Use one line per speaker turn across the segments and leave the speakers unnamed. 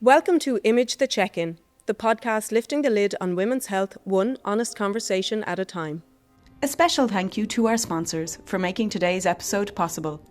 Welcome to Image the Check-In, the podcast lifting the lid on women's health one honest conversation at a time. A special thank you to our sponsors for making today's episode possible.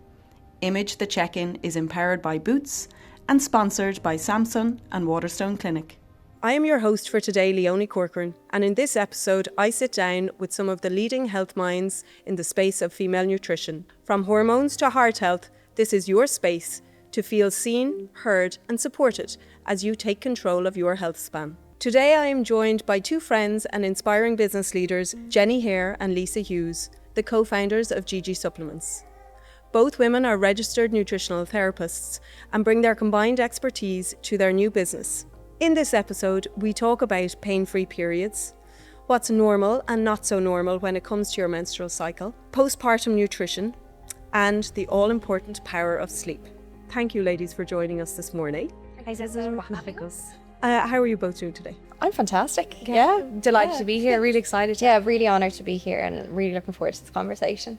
Image the Check-In is empowered by Boots and sponsored by Samsung and Waterstone Clinic. I am your host for today, Leonie Corcoran, and in this episode I sit down with some of the leading health minds in the space of female nutrition. From hormones to heart health, this is your space to feel seen, heard and supported as you take control of your health span. Today I am joined by two friends and inspiring business leaders, Jennie Haire and Lisa Hughes, the co-founders of Gigi supplements. Both women are registered nutritional therapists and bring their combined expertise to their new business. In this episode, we talk about pain-free periods, what's normal and not so normal when it comes to your menstrual cycle, postpartum nutrition, and the all-important power of sleep. Thank you, ladies, for joining us this morning.
Thanks for having us.
How are you both doing today?
I'm fantastic. Yeah.
Delighted to be here, really excited.
Yeah, really honoured to be here and really looking forward to this conversation.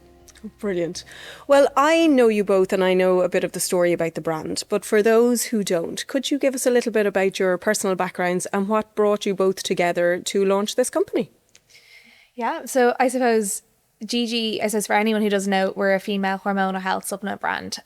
Brilliant. Well, I know you both and I know a bit of the story about the brand, but for those who don't, could you give us a little bit about your personal backgrounds and what brought you both together to launch this company?
Yeah, so I suppose Gigi, for anyone who doesn't know, we're a female hormonal health supplement brand.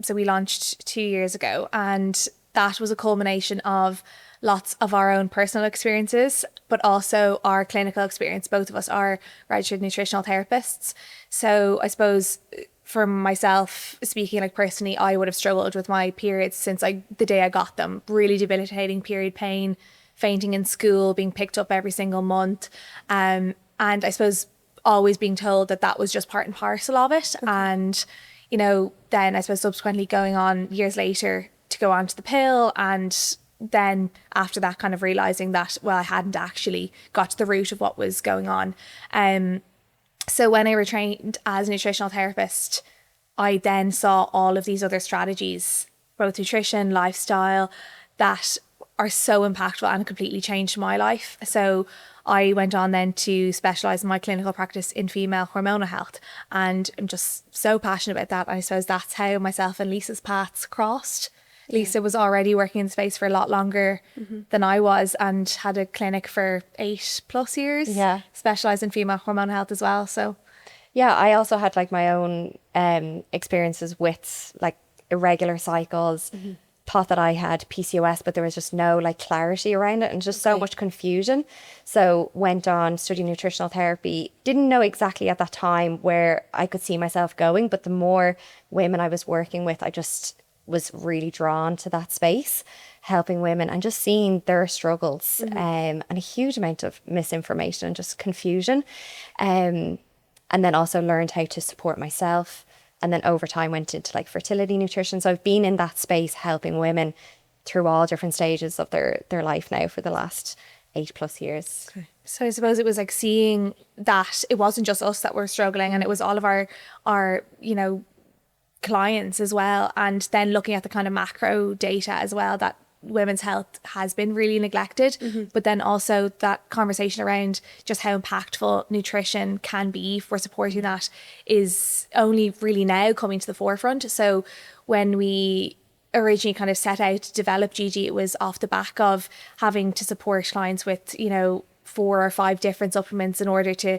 So we launched 2 years ago, and that was a culmination of lots of our own personal experiences, but also our clinical experience. Both of us are registered nutritional therapists. So I suppose for myself, speaking like personally, I would have struggled with my periods since the day I got them. Really debilitating period pain, fainting in school, being picked up every single month. And I suppose always being told that that was just part and parcel of it. Okay. And, you know, then I suppose subsequently going on years later to go onto the pill, and then after that kind of realising that, well, I hadn't actually got to the root of what was going on. So when I retrained as a nutritional therapist, I then saw all of these other strategies, both nutrition, lifestyle, that are so impactful and completely changed my life. So I went on then to specialise in my clinical practice in female hormonal health, and I'm just so passionate about that. I suppose that's how myself and Lisa's paths crossed. Lisa was already working in the space for a lot longer than I was and had a clinic for 8+ years. Yeah. Specialised in female hormonal health as well. So
yeah, I also had like my own experiences with like irregular cycles. Thought that I had PCOS, but there was just no like clarity around it and just so much confusion. So went on studying nutritional therapy. Didn't know exactly at that time where I could see myself going, but the more women I was working with, I just was really drawn to that space, helping women and just seeing their struggles and a huge amount of misinformation and just confusion. And then also learned how to support myself. And then over time went into like fertility nutrition. So I've been in that space helping women through all different stages of their life now for the last 8+ years.
Okay. So I suppose it was like seeing that it wasn't just us that were struggling, and it was all of our you know, clients as well, and then looking at the kind of macro data as well, that women's health has been really neglected, but then also that conversation around just how impactful nutrition can be for supporting that is only really now coming to the forefront. So when we originally kind of set out to develop Gigi, it was off the back of having to support clients with, you know, 4 or 5 different supplements in order to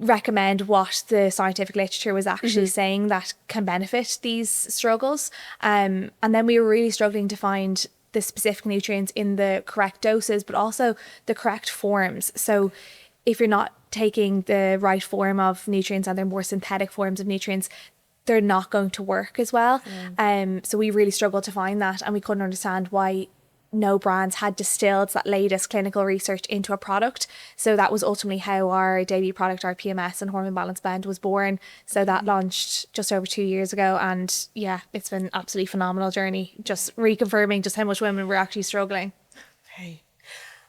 recommend what the scientific literature was actually saying that can benefit these struggles. And then we were really struggling to find the specific nutrients in the correct doses, but also the correct forms. So if you're not taking the right form of nutrients and they're more synthetic forms of nutrients, they're not going to work as well. So we really struggled to find that, and we couldn't understand why no brands had distilled that latest clinical research into a product. So that was ultimately how our debut product, our PMS and Hormone Balance Blend, was born. So that launched just over 2 years ago, and yeah, it's been an absolutely phenomenal journey, just reconfirming just how much women were actually struggling.
Okay.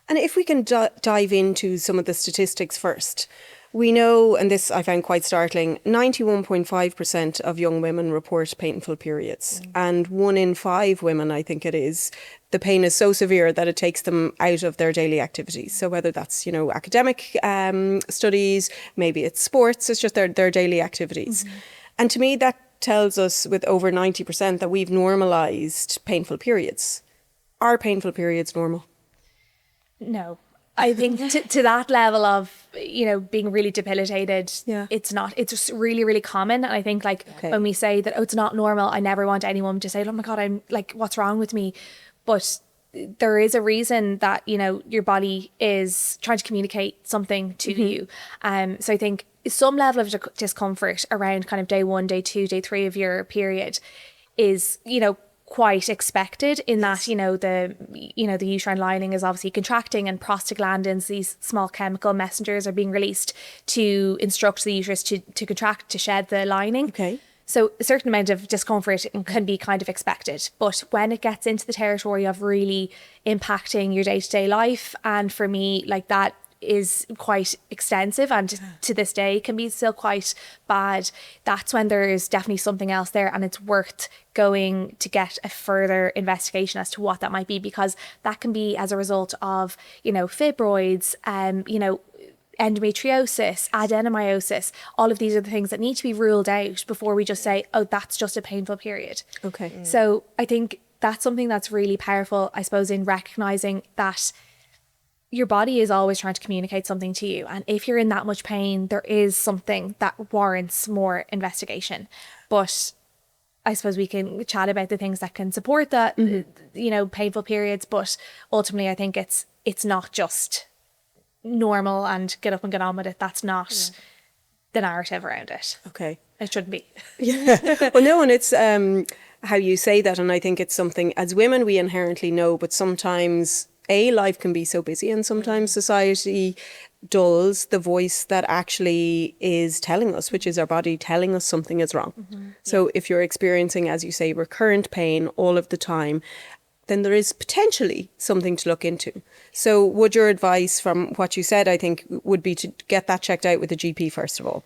And if we can dive into some of the statistics first. We know, and this I found quite startling, 91.5% of young women report painful periods. And 1 in 5 women, I think it is, the pain is so severe that it takes them out of their daily activities. So whether that's, you know, academic studies, maybe it's sports, it's just their daily activities. And to me, that tells us with over 90% that we've normalised painful periods. Are painful periods normal?
No. I think to that level of, being really debilitated, it's not. It's just really, really common. And I think when we say that, it's not normal, I never want anyone to say, oh my God, I'm like, what's wrong with me? But there is a reason that, your body is trying to communicate something to you. So I think some level of discomfort around kind of day 1, day 2, day 3 of your period is, quite expected in that, the uterine lining is obviously contracting and prostaglandins, these small chemical messengers, are being released to instruct the uterus to contract, to shed the lining.
Okay.
So a certain amount of discomfort can be kind of expected. But when it gets into the territory of really impacting your day-to-day life, and for me, that is quite extensive and to this day can be still quite bad, that's when there is definitely something else there, and it's worth going to get a further investigation as to what that might be, because that can be as a result of fibroids, endometriosis, adenomyosis. All of these are the things that need to be ruled out before we just say, oh, that's just a painful period.
Okay.
So I think that's something that's really powerful, I suppose, in recognizing that your body is always trying to communicate something to you. And if you're in that much pain, there is something that warrants more investigation. But I suppose we can chat about the things that can support that, painful periods. But ultimately, I think it's not just normal and get up and get on with it. That's not the narrative around it.
Okay.
It shouldn't be.
Yeah. Well, no, and it's how you say that. And I think it's something, as women, we inherently know, but sometimes life can be so busy, and sometimes society dulls the voice that actually is telling us, which is our body telling us something is wrong. So if you're experiencing, as you say, recurrent pain all of the time, then there is potentially something to look into. So would your advice, from what you said, I think, would be to get that checked out with a GP first of all?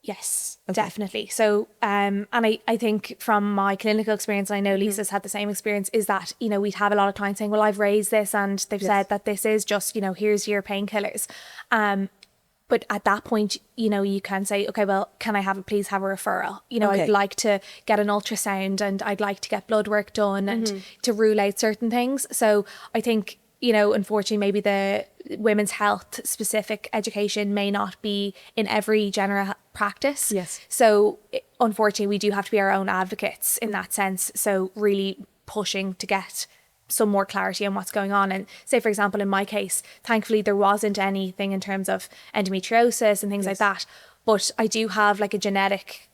Yes, definitely. So, and I think from my clinical experience, and I know Lisa's had the same experience, is that, we'd have a lot of clients saying, well, I've raised this and they've said that this is just, here's your painkillers. But at that point, you can say, okay, well, can I please have a referral? I'd like to get an ultrasound, and I'd like to get blood work done and to rule out certain things. So I think, unfortunately, maybe the women's health specific education may not be in every general practice.
Yes.
So unfortunately, we do have to be our own advocates in that sense. So really pushing to get some more clarity on what's going on. And say, for example, in my case, thankfully there wasn't anything in terms of endometriosis and things like that. But I do have a genetic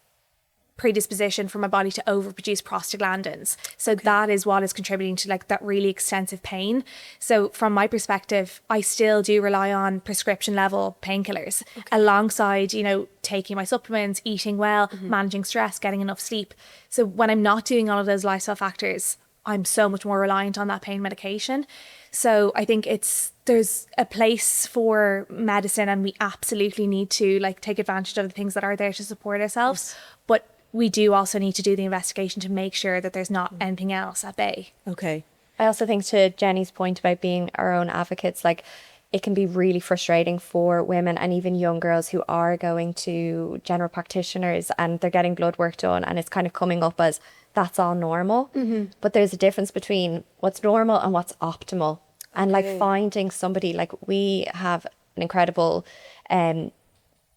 predisposition for my body to overproduce prostaglandins. So that is what is contributing to that really extensive pain. So from my perspective, I still do rely on prescription level painkillers alongside, taking my supplements, eating well, managing stress, getting enough sleep. So when I'm not doing all of those lifestyle factors, I'm so much more reliant on that pain medication. So I think there's a place for medicine, and we absolutely need to take advantage of the things that are there to support ourselves. But we do also need to do the investigation to make sure that there's not anything else at bay.
Okay.
I also think, to Jennie's point about being our own advocates, it can be really frustrating for women and even young girls who are going to general practitioners and they're getting blood work done, and it's kind of coming up as that's all normal. But there's a difference between what's normal and what's optimal. And finding somebody, we have an incredible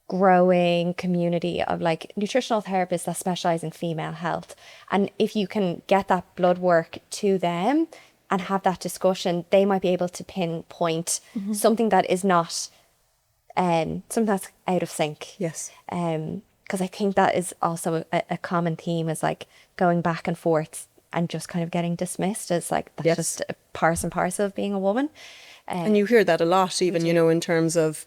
growing community of nutritional therapists that specialize in female health. And if you can get that blood work to them and have that discussion, they might be able to pinpoint something that is not something that's out of sync.
Yes.
Because I think that is also a common theme, is going back and forth and just kind of getting dismissed as that's just a part and parcel of being a woman.
And you hear that a lot, even, in terms of,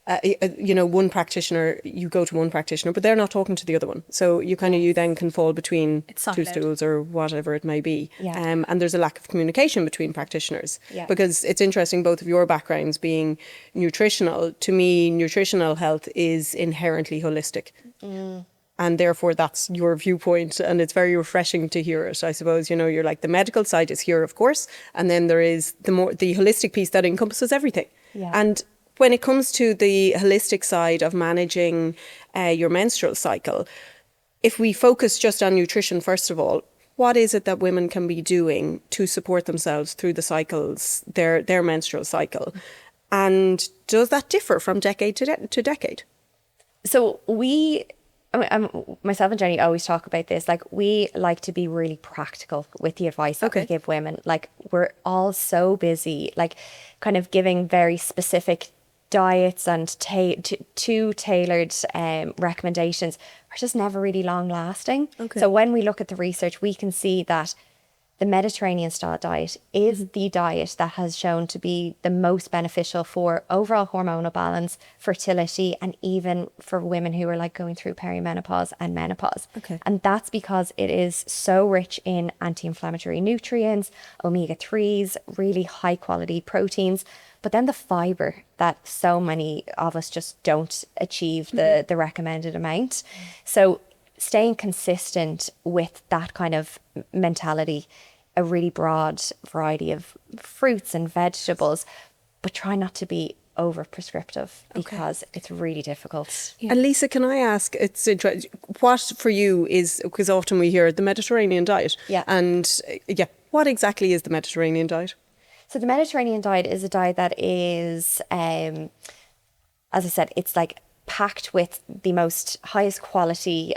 one practitioner, you go to one practitioner, but they're not talking to the other one. So you then can fall between two stools or whatever it may be.
Yeah.
And there's a lack of communication between practitioners.
Yeah.
Because it's interesting, both of your backgrounds being nutritional. To me, nutritional health is inherently holistic. And therefore that's your viewpoint, and it's very refreshing to hear it. I suppose, you're the medical side is here, of course, and then there is the holistic piece that encompasses everything.
Yeah.
And when it comes to the holistic side of managing your menstrual cycle, if we focus just on nutrition, first of all, what is it that women can be doing to support themselves through the cycles, their menstrual cycle? And does that differ from decade to decade?
So myself and Jennie always talk about this. Like, we like to be really practical with the advice that we give women. Like, we're all so busy, like kind of giving very specific diets and too tailored recommendations are just never really long lasting. So when we look at the research, we can see that the Mediterranean style diet is the diet that has shown to be the most beneficial for overall hormonal balance, fertility, and even for women who are like going through perimenopause and menopause. And that's because it is so rich in anti-inflammatory nutrients, omega-3s, really high quality proteins, but then the fiber that so many of us just don't achieve the recommended amount. So staying consistent with that kind of mentality, a really broad variety of fruits and vegetables, but try not to be over prescriptive because it's really difficult.
And Lisa, can I ask, what for you is, because often we hear the Mediterranean diet. And what exactly is the Mediterranean diet?
So the Mediterranean diet is a diet that is, as I said, it's like packed with the most highest quality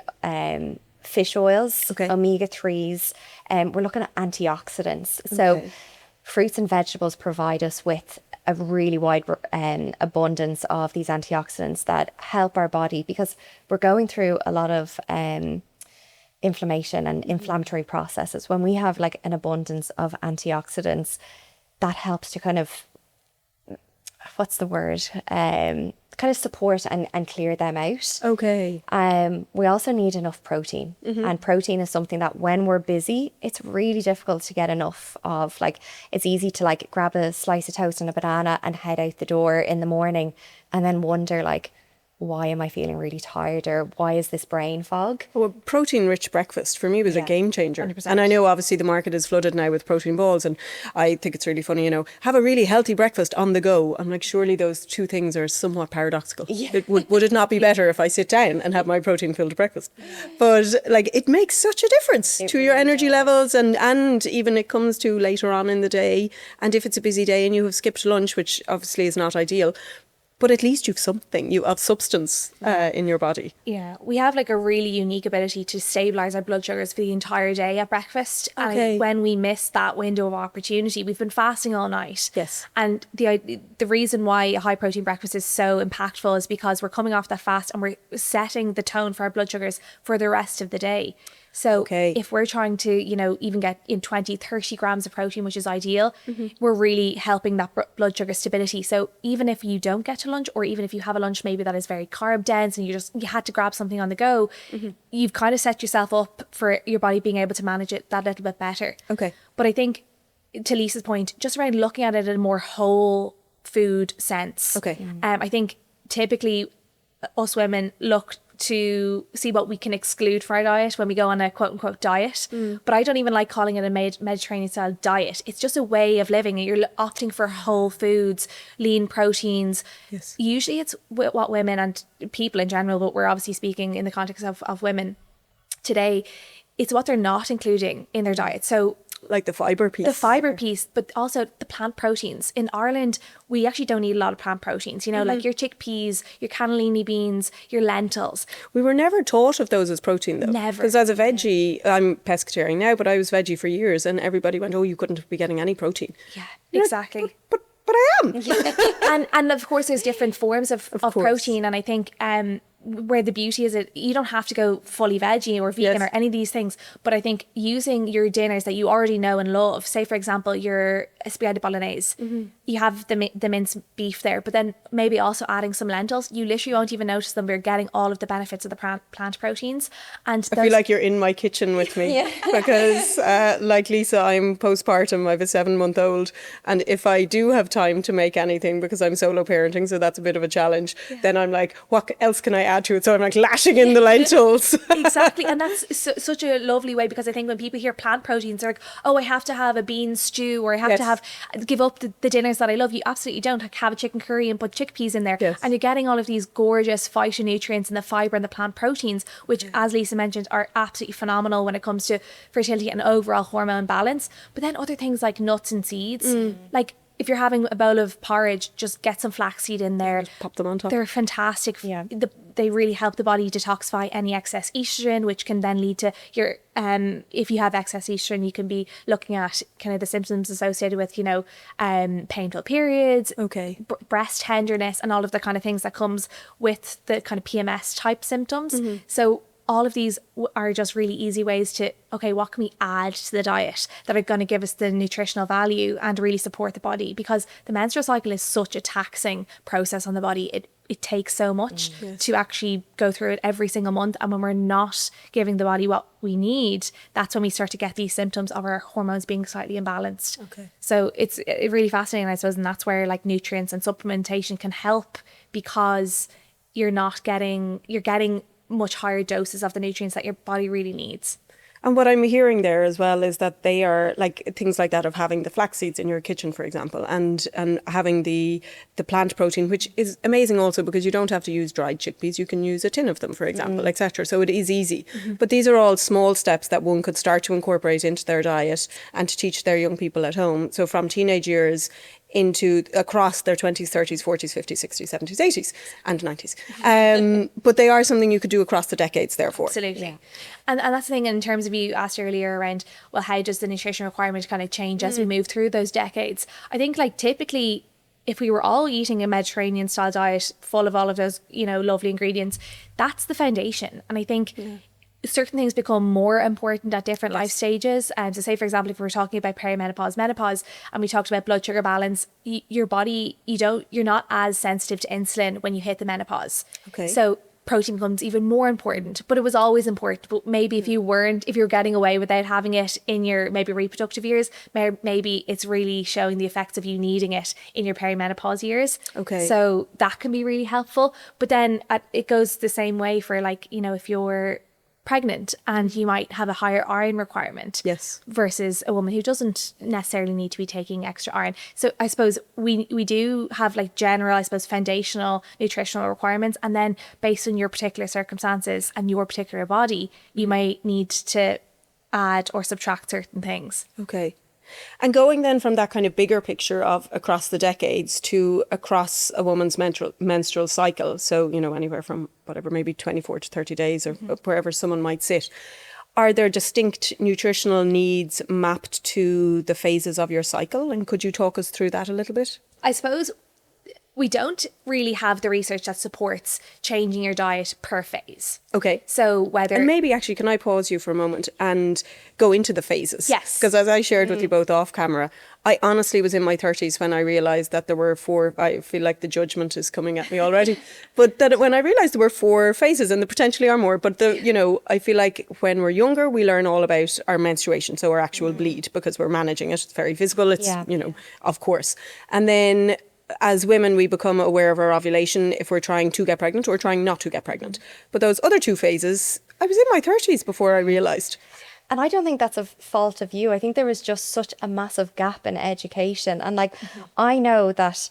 fish oils, omega-3s. We're looking at antioxidants. So fruits and vegetables provide us with a really wide abundance of these antioxidants that help our body, because we're going through a lot of inflammation and inflammatory processes. When we have like an abundance of antioxidants, that helps to kind of, kind of support and clear them out. We also need enough protein. And protein is something that when we're busy, it's really difficult to get enough of. Like, it's easy to like grab a slice of toast and a banana and head out the door in the morning and then wonder like, why am I feeling really tired, or why is this brain fog?
Well, protein-rich breakfast for me was a game changer.
100%.
And I know obviously the market is flooded now with protein balls, and I think it's really funny, have a really healthy breakfast on the go. I'm like, surely those two things are somewhat paradoxical. Would it not be better if I sit down and have my protein-filled breakfast? But like, it makes such a difference to your energy levels, and even it comes to later on in the day. And if it's a busy day and you have skipped lunch, which obviously is not ideal, but at least you've something, you have substance in your body.
Yeah, we have like a really unique ability to stabilise our blood sugars for the entire day at breakfast. And when we miss that window of opportunity, we've been fasting all night. And the reason why a high protein breakfast is so impactful is because we're coming off that fast and we're setting the tone for our blood sugars for the rest of the day. So if we're trying to, even get in 20, 30 grams of protein, which is ideal, we're really helping that blood sugar stability. So even if you don't get to lunch, or even if you have a lunch maybe that is very carb dense and you had to grab something on the go, you've kind of set yourself up for your body being able to manage it that little bit better. But I think, to Lisa's point, just around looking at it in a more whole food sense. I think typically us women look to see what we can exclude from our diet when we go on a quote unquote diet. But I don't even like calling it a Mediterranean style diet. It's just a way of living. You're opting for whole foods, lean proteins. Usually it's what women and people in general, but we're obviously speaking in the context of women today, it's what they're not including in their diet. So
like the fibre piece.
The fibre piece, but also the plant proteins. In Ireland, we actually don't eat a lot of plant proteins, like your chickpeas, your cannellini beans, your lentils.
We were never taught of those as protein, though.
Never.
Because as a veggie, I'm pescatarian now, but I was veggie for years, and everybody went, you couldn't be getting any protein.
Yeah, exactly.
But I am.
and of course, there's different forms of protein, and I think where the beauty is, you don't have to go fully veggie or vegan or any of these things, but I think using your dinners that you already know and love, say for example your spaghetti bolognese, you have the minced beef there, but then maybe also adding some lentils, you literally won't even notice them. We're getting all of the benefits of the plant proteins. And
I feel like you're in my kitchen with me because like Lisa, I'm postpartum, I have a 7-month-old, and if I do have time to make anything, because I'm solo parenting, so that's a bit of a challenge, then I'm like, what else can I add to it. So I'm like lashing in the lentils.
Exactly. And that's such a lovely way, because I think when people hear plant proteins, they're like, oh, I have to have a bean stew, or I have to give up the dinners that I love. You absolutely don't. Like, have a chicken curry and put chickpeas in there.
Yes.
And you're getting all of these gorgeous phytonutrients and the fibre and the plant proteins, which, as Lisa mentioned, are absolutely phenomenal when it comes to fertility and overall hormone balance. But then other things like nuts and seeds, like if you're having a bowl of porridge, just get some flaxseed in there.
Just pop them on top.
They're fantastic. Yeah. They really help the body detoxify any excess estrogen, which can then lead to your, if you have excess estrogen, you can be looking at kind of the symptoms associated with, you know, painful periods, breast tenderness, and all of the kind of things that comes with the kind of PMS type symptoms. So all of these are just really easy ways to, okay, what can we add to the diet that are going to give us the nutritional value and really support the body? Because the menstrual cycle is such a taxing process on the body. It takes so much to actually go through it every single month. And when we're not giving the body what we need, that's when we start to get these symptoms of our hormones being slightly imbalanced. So it's really fascinating, I suppose. And that's where like nutrients and supplementation can help, because you're getting much higher doses of the nutrients that your body really needs.
And what I'm hearing there as well is that they are like things like that of having the flax seeds in your kitchen, for example, and having the plant protein, which is amazing also because you don't have to use dried chickpeas. You can use a tin of them, for example, etc. So it is easy. But these are all small steps that one could start to incorporate into their diet and to teach their young people at home. So from teenage years into across their 20s, 30s, 40s, 50s, 60s, 70s, 80s and 90s. But they are something you could do across the decades, therefore.
Absolutely. Yeah. And that's the thing, in terms of, you asked earlier around, well, how does the nutrition requirement kind of change as we move through those decades? I think like typically, if we were all eating a Mediterranean style diet full of all of those, you know, lovely ingredients, that's the foundation. And I think certain things become more important at different life stages. So say, for example, if we were talking about perimenopause, menopause, and we talked about blood sugar balance, your body, you're not as sensitive to insulin when you hit the menopause. So protein becomes even more important, but it was always important. But maybe if you were getting away without having it in your maybe reproductive years, maybe it's really showing the effects of you needing it in your perimenopause years. So that can be really helpful. But then it goes the same way for, like, you know, if you're pregnant and you might have a higher iron requirement versus a woman who doesn't necessarily need to be taking extra iron. So I suppose we do have like general, I suppose, foundational nutritional requirements, and then based on your particular circumstances and your particular body, you might need to add or subtract certain things.
And going then from that kind of bigger picture of across the decades to across a woman's menstrual cycle, so, you know, anywhere from whatever, maybe 24 to 30 days or wherever someone might sit, are there distinct nutritional needs mapped to the phases of your cycle? And could you talk us through that a little bit?
I suppose we don't really have the research that supports changing your diet per phase. So whether...
And maybe actually, can I pause you for a moment and go into the phases?
Yes.
Because as I shared with you both off camera, I honestly was in my 30s when I realised that there were 4, I feel like the judgment is coming at me already, but that when I realised there were 4 phases, and there potentially are more, but you know, I feel like when we're younger, we learn all about our menstruation, so our actual bleed, because we're managing it. It's very visible, it's, you know, of course. And then as women, we become aware of our ovulation if we're trying to get pregnant or trying not to get pregnant. But those other 2 phases, I was in my 30s before I realised.
And I don't think that's a fault of you. I think there was just such a massive gap in education. And like, I know that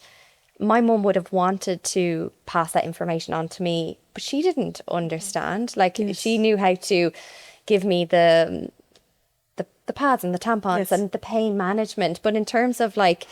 my mum would have wanted to pass that information on to me, but she didn't understand. Like, she knew how to give me the pads and the tampons and the pain management. But in terms of like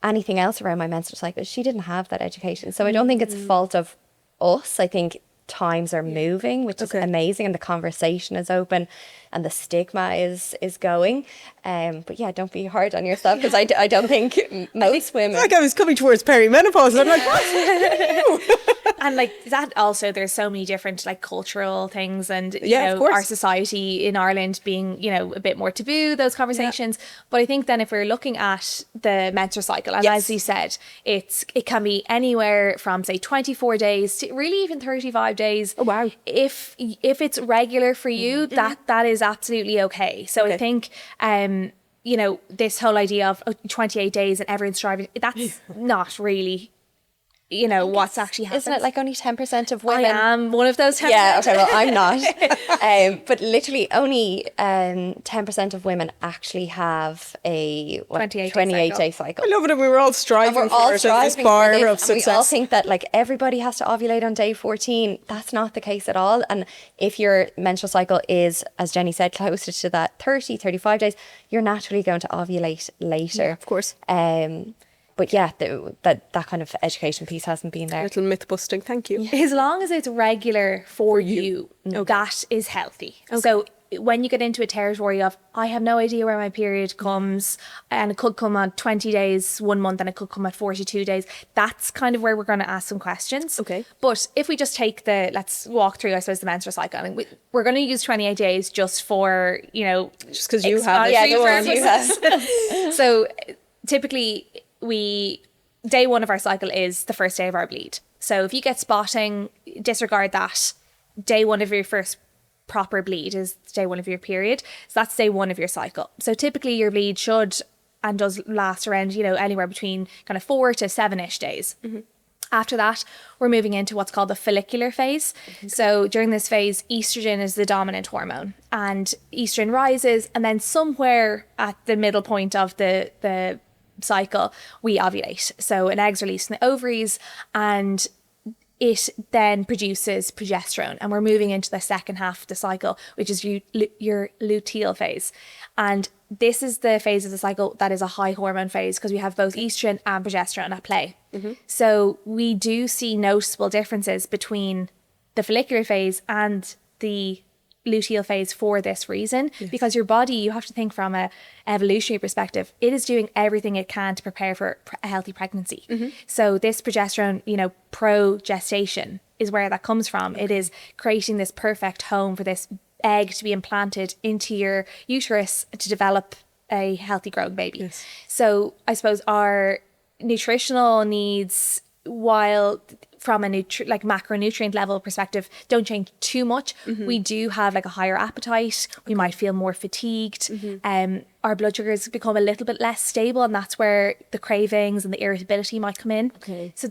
anything else around my menstrual cycle, she didn't have that education. So I don't think it's a fault of us. I think times are moving, which is amazing, and the conversation is open and the stigma is going. But yeah, don't be hard on yourself, because I don't think most women...
Like, I was coming towards perimenopause and I'm like, what?
And like that also, there's so many different like cultural things, and you know,
of course,
our society in Ireland being, you know, a bit more taboo, those conversations. But I think then if we're looking at the menstrual cycle, and as you said, it can be anywhere from say 24 days to really even 35 days.
Oh wow.
If it's regular for you, that is absolutely okay. So I think you know, this whole idea of 28 days and everyone's striving, that's not really you know, what's actually happening.
Isn't it like only 10% of women?
I am one of those 10%.
Yeah, okay, well, I'm not. But literally only 10% of women actually have a 28-day cycle.
I love it, and we were all striving
And we're all
for it as
striving
this bar
for this,
of success.
and we all think that like everybody has to ovulate on day 14. That's not the case at all. And if your menstrual cycle is, as Jennie said, closer to that 30, 35 days, you're naturally going to ovulate later.
Yeah, of course.
But yeah, that kind of education piece hasn't been there.
Little myth busting, thank you.
As long as it's regular for you, that is healthy. So when you get into a territory of, I have no idea where my period comes, and it could come on 20 days, 1 month, and it could come at 42 days, that's kind of where we're going to ask some questions.
Okay.
But if we just take let's walk through, I suppose, the menstrual cycle. And we're going to use 28 days just for, you know...
Just because you have it.
Yeah, go on, you have.
So typically... day one of our cycle is the first day of our bleed. So if you get spotting, disregard that. Day one of your first proper bleed is day one of your period. So that's day one of your cycle. So typically your bleed should and does last around, you know, anywhere between kind of 4 to 7-ish days. Mm-hmm. After that, we're moving into what's called the follicular phase. Mm-hmm. So during this phase, estrogen is the dominant hormone, and estrogen rises, and then somewhere at the middle point of the cycle, we ovulate. So an egg's released in the ovaries, and it then produces progesterone, and we're moving into the second half of the cycle, which is your luteal phase. And this is the phase of the cycle that is a high hormone phase, because we have both estrogen and progesterone at play. Mm-hmm. So we do see noticeable differences between the follicular phase and the luteal phase for this reason. Yes. Because your body, you have to think from a evolutionary perspective, it is doing everything it can to prepare for a healthy pregnancy. Mm-hmm. So this progesterone, you know, pro-gestation is where that comes from. Okay. It is creating this perfect home for this egg to be implanted into your uterus to develop a healthy growing baby. Yes. So I suppose our nutritional needs, while from a macronutrient level perspective, don't change too much. Mm-hmm. We do have like a higher appetite. We might feel more fatigued. Mm-hmm. Our blood sugars become a little bit less stable, and that's where the cravings and the irritability might come in. Okay. So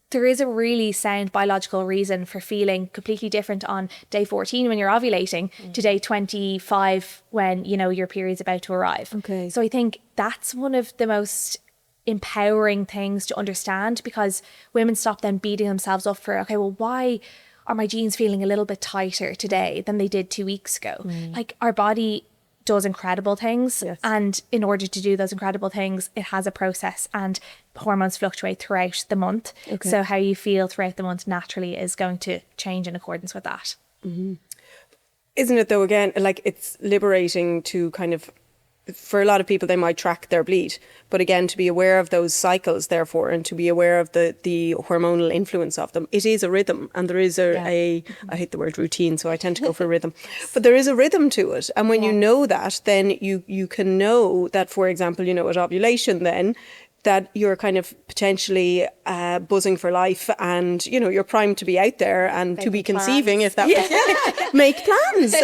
there is a really sound biological reason for feeling completely different on day 14 when you're ovulating to day 25 when, you know, your period's about to arrive. Okay. So I think that's one of the most empowering things to understand, because women stop then beating themselves up for, okay, well, why are my jeans feeling a little bit tighter today than they did 2 weeks ago? Like, our body does incredible things. Yes. And in order to do those incredible things, it has a process, and hormones fluctuate throughout the month. Okay. So how you feel throughout the month naturally is going to change in accordance with that.
Mm-hmm. Isn't it though, again, like, it's liberating to kind of, for a lot of people, they might track their bleed, but again, to be aware of those cycles, therefore, and to be aware of the hormonal influence of them. It is a rhythm, and there is I hate the word routine, so I tend to go for rhythm, but there is a rhythm to it. And when you know that, then you can know that, for example, you know, at ovulation then, that you're kind of potentially buzzing for life, and, you know, you're primed to be out there and to be conceiving, if that was, make plans.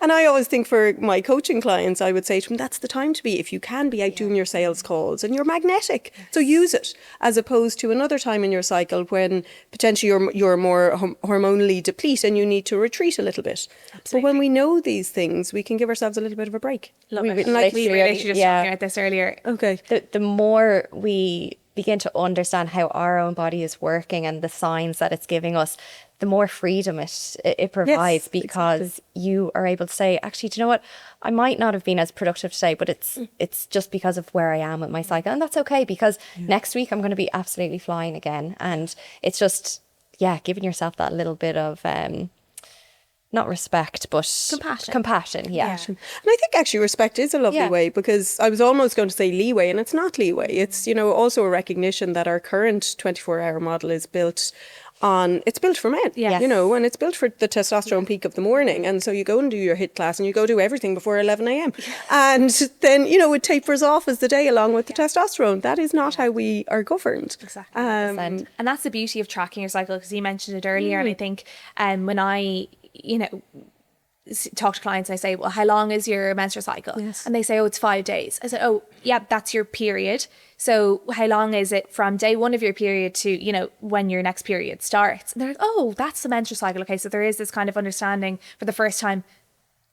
And I always think for my coaching clients, I would say to them, that's the time to be. If you can be out doing your sales calls, and you're magnetic, so use it, as opposed to another time in your cycle when potentially you're more hormonally depleted and you need to retreat a little bit. Absolutely. But when we know these things, we can give ourselves a little bit of a break.
We were literally just talking about this earlier.
Okay. The more we begin to understand how our own body is working and the signs that it's giving us, the more freedom it provides, because you are able to say, actually, do you know what? I might not have been as productive today, but it's just because of where I am with my cycle. And that's okay, because next week I'm going to be absolutely flying again. And it's just, giving yourself that little bit of not respect, but compassion. Yeah. And
I think actually respect is a lovely way, because I was almost going to say leeway, and it's not leeway. It's, you know, also a recognition that our current 24-hour model is built for men, you know, and it's built for the testosterone peak of the morning. And so you go and do your HIIT class, and you go do everything before 11 a.m. And then, you know, it tapers off as the day along with the testosterone. That is not how we are governed.
Exactly. And that's the beauty of tracking your cycle, because you mentioned it earlier. And I think when I, you know, talk to clients, I say, well, how long is your menstrual cycle?
Yes.
And they say, oh, it's 5 days. I said, oh, yeah, that's your period. So how long is it from day one of your period to, you know, when your next period starts? And they're like, oh, that's the menstrual cycle. Okay, so there is this kind of understanding for the first time.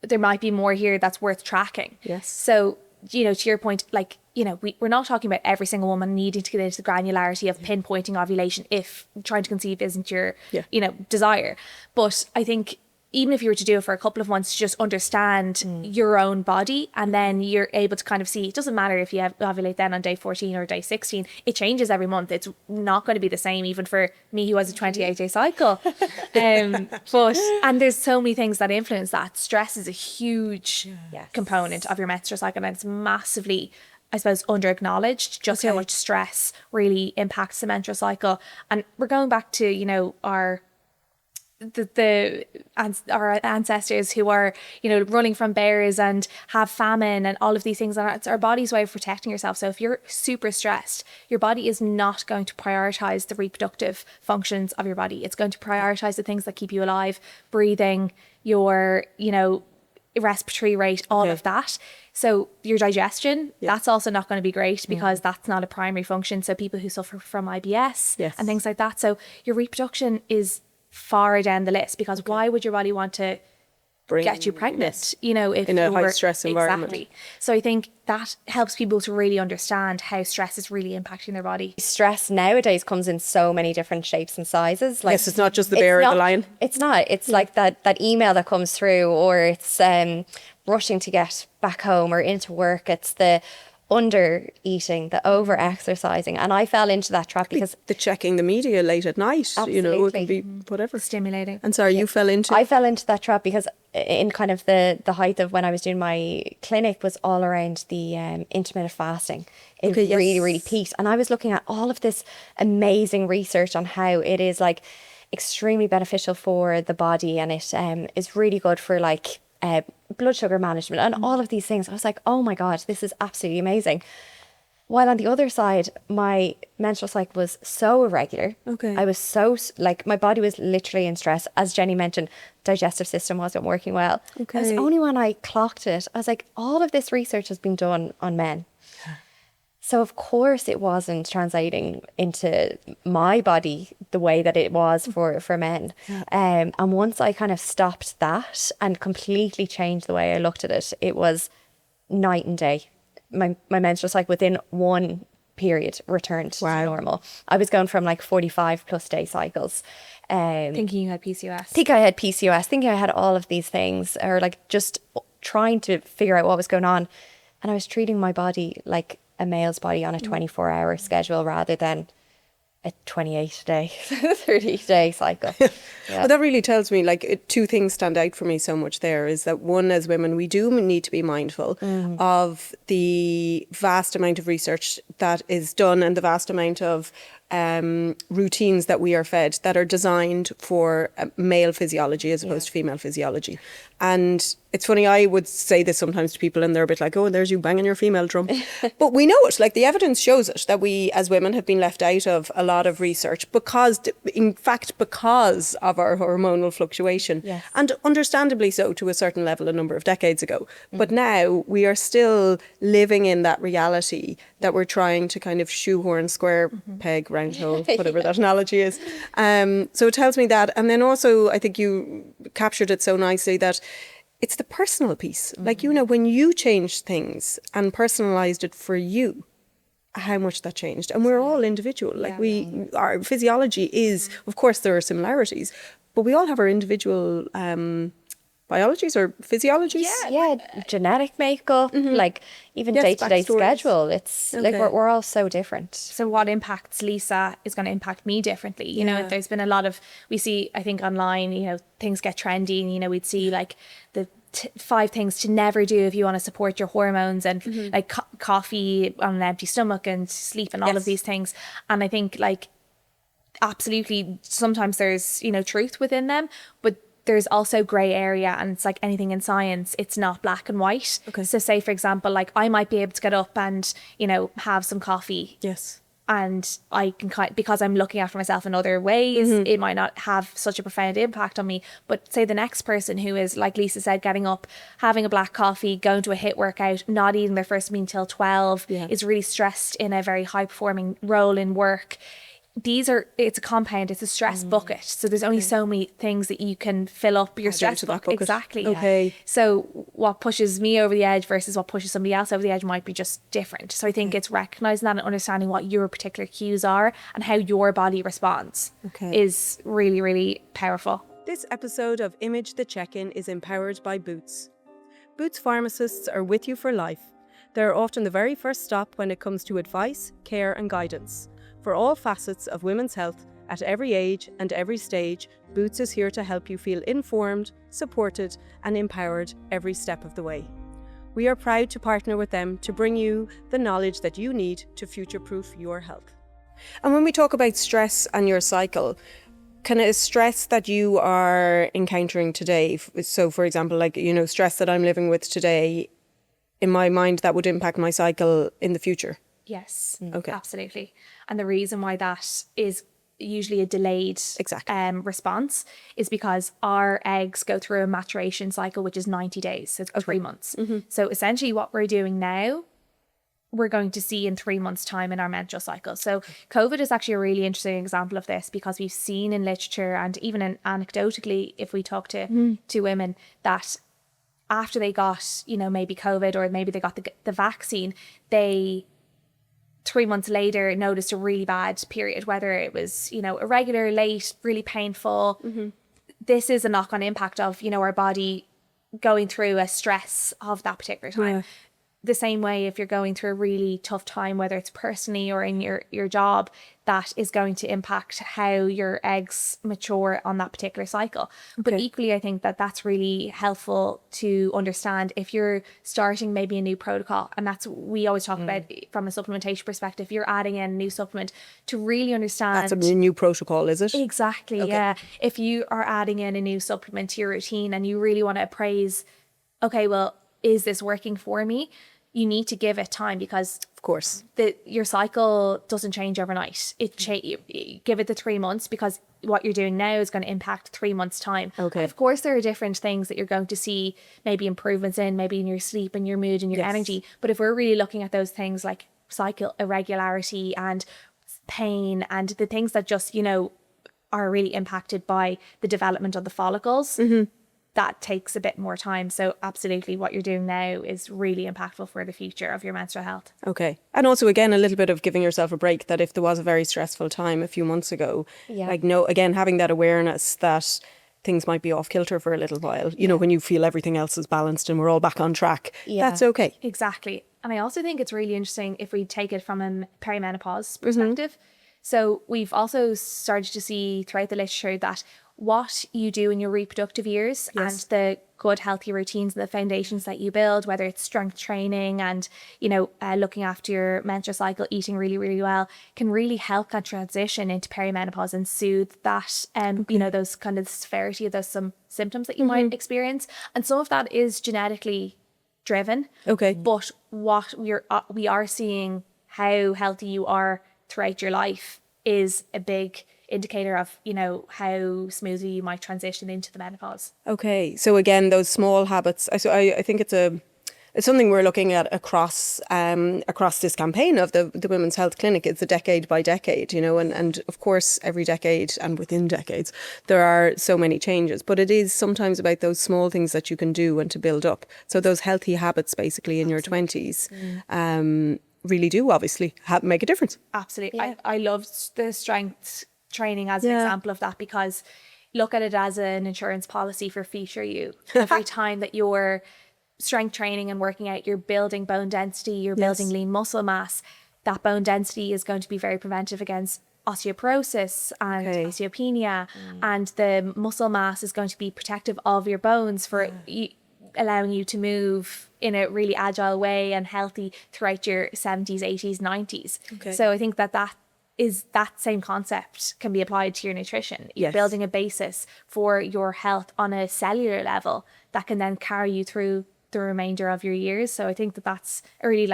There might be more here that's worth tracking.
Yes.
So, you know, to your point, like, you know, we're not talking about every single woman needing to get into the granularity of pinpointing ovulation if trying to conceive isn't your, you know, desire. But I think even if you were to do it for a couple of months, just understand your own body, and then you're able to kind of see, it doesn't matter if you ovulate then on day 14 or day 16, it changes every month. It's not going to be the same even for me who has a 28-day cycle. And there's so many things that influence that. Stress is a huge component of your menstrual cycle, and it's massively, I suppose, under acknowledged just how much stress really impacts the menstrual cycle. And we're going back to, you know, our ancestors who are, you know, running from bears and have famine and all of these things, and it's our body's way of protecting yourself. So if you're super stressed, your body is not going to prioritize the reproductive functions of your body. It's going to prioritize the things that keep you alive, breathing, your, you know, respiratory rate, all of that. So your digestion, that's also not going to be great because that's not a primary function. So people who suffer from IBS and things like that. So your reproduction is far down the list, because why would your body want to get you pregnant, you know, if
in a high stress environment?
Exactly. So I think that helps people to really understand how stress is really impacting their body.
Stress nowadays comes in so many different shapes and sizes. Like,
yes, it's not just the bear or the lion.
It's not. It's like that email that comes through, or it's rushing to get back home or into work. It's the under eating, the over exercising, and I fell into that trap because
the checking the media late at night.
Absolutely.
You know, it can be whatever.
Stimulating.
And sorry, you fell into.
I fell into that trap because in kind of the height of when I was doing my clinic was all around the intermittent fasting. It really peaked, and I was looking at all of this amazing research on how it is like extremely beneficial for the body, and it is really good for like blood sugar management and all of these things. I was like, oh my God, this is absolutely amazing. While on the other side, my menstrual cycle was so irregular.
Okay.
I was so, like, my body was literally in stress. As Jennie mentioned, digestive system wasn't working well.
Okay.
It was only when I clocked it, I was like, all of this research has been done on men. So of course it wasn't translating into my body the way that it was for men. And once I kind of stopped that and completely changed the way I looked at it, it was night and day. My menstrual cycle within one period returned to normal. I was going from like 45 plus day cycles.
Thinking you had PCOS.
Thinking I had all of these things, or like just trying to figure out what was going on. And I was treating my body like a male's body on a 24-hour schedule rather than a 28-day, 30-day cycle.
Well, that really tells me, like, two things stand out for me so much there, is that one, as women, we do need to be mindful of the vast amount of research that is done and the vast amount of routines that we are fed that are designed for male physiology as opposed to female physiology. And it's funny, I would say this sometimes to people and they're a bit like, oh, there's you banging your female drum. But we know it, like the evidence shows it, that we as women have been left out of a lot of research because of our hormonal fluctuation.
Yes.
And understandably so, to a certain level a number of decades ago. But now we are still living in that reality that we're trying to kind of shoehorn square peg, round hole, whatever that analogy is. So it tells me that. And then also, I think you captured it so nicely, that it's the personal piece. Like, you know, when you changed things and personalised it for you, how much that changed. And we're all individual. Like our physiology is, of course, there are similarities, but we all have our individual biologies or physiologies.
Yeah, genetic makeup, like even day-to-day schedule. It's like we're all so different.
So what impacts Lisa is going to impact me differently. You know, there's been a lot of, we see, I think online, you know, things get trendy, and, you know, we'd see like the 5 things to never do if you want to support your hormones, and like coffee on an empty stomach and sleep and all of these things. And I think, like, absolutely, sometimes there's, you know, truth within them, but there's also grey area, and it's like anything in science, it's not black and white. Okay. So say, for example, like I might be able to get up and, you know, have some coffee.
Yes.
and I can because I'm looking after myself in other ways, it might not have such a profound impact on me. But say the next person who is, like Lisa said, getting up, having a black coffee, going to a HIIT workout, not eating their first meal till 12, is really stressed in a very high performing role in work. It's a compound, it's a stress bucket. So there's only so many things that you can fill up your stress bucket. Exactly.
Okay.
So what pushes me over the edge versus what pushes somebody else over the edge might be just different. So I think it's recognizing that and understanding what your particular cues are and how your body responds is really, really powerful.
This episode of Image the Check-In is empowered by Boots. Boots pharmacists are with you for life. They're often the very first stop when it comes to advice, care and guidance. For all facets of women's health, at every age and every stage, Boots is here to help you feel informed, supported and empowered every step of the way. We are proud to partner with them to bring you the knowledge that you need to future-proof your health. And when we talk about stress and your cycle, kind of stress that you are encountering today, so for example, like, you know, stress that I'm living with today, in my mind, that would impact my cycle in the future.
Yes,
Okay.
Absolutely. And the reason why that is usually a delayed response is because our eggs go through a maturation cycle, which is 90 days, so it's 3 months. So essentially what we're doing now, we're going to see in 3 months' time in our menstrual cycle. So COVID is actually a really interesting example of this, because we've seen in literature and even anecdotally, if we talk to women, that after they got, you know, maybe COVID or maybe they got the vaccine, they 3 months later noticed a really bad period, whether it was, you know, irregular, late, really painful. This is a knock-on impact of, you know, our body going through a stress of that particular time. The same way, if you're going through a really tough time, whether it's personally or in your job, that is going to impact how your eggs mature on that particular cycle. But equally, I think that that's really helpful to understand if you're starting maybe a new protocol. And that's, we always talk about from a supplementation perspective, you're adding in a new supplement to really understand.
That's a new protocol, is it?
Exactly, yeah. If you are adding in a new supplement to your routine and you really want to appraise, okay, well, is this working for me? You need to give it time, because
Of course.
your cycle doesn't change overnight. You give it the 3 months, because what you're doing now is going to impact 3 months' time.
Okay.
Of course, there are different things that you're going to see, maybe improvements in, maybe in your sleep and your mood and your energy. But if we're really looking at those things like cycle irregularity and pain and the things that just, you know, are really impacted by the development of the follicles, that takes a bit more time. So absolutely, what you're doing now is really impactful for the future of your menstrual health.
Okay. And also, again, a little bit of giving yourself a break, that if there was a very stressful time a few months ago, like, no, again, having that awareness that things might be off kilter for a little while, you know, when you feel everything else is balanced and we're all back on track, that's okay.
Exactly. And I also think it's really interesting if we take it from a perimenopause perspective. So we've also started to see throughout the literature that what you do in your reproductive years and the good healthy routines and the foundations that you build, whether it's strength training and, you know, looking after your menstrual cycle, eating really, really well, can really help that transition into perimenopause and soothe that, you know, those kind of severity of those some symptoms that you might experience. And some of that is genetically driven. Okay. But what we are seeing, how healthy you are throughout your life, is a big indicator of, you know, how smoothly you might transition into the menopause. Okay.
So again, those small habits, so I think it's something we're looking at across this campaign of the Women's Health Clinic. It's a decade by decade, you know, and of course every decade and within decades there are so many changes, but it is sometimes about those small things that you can do and to build up. So those healthy habits basically in your 20s really do obviously make a difference.
Absolutely. Yeah. I loved the strength training as an example of that, because look at it as an insurance policy for future you. Every time that you're strength training and working out, you're building bone density, you're building lean muscle mass. That bone density is going to be very preventive against osteoporosis and osteopenia, and the muscle mass is going to be protective of your bones for allowing you to move in a really agile way and healthy throughout your 70s, 80s, 90s. Okay. So I think that same concept can be applied to your nutrition. You're building a basis for your health on a cellular level that can then carry you through the remainder of your years. So I think that's a really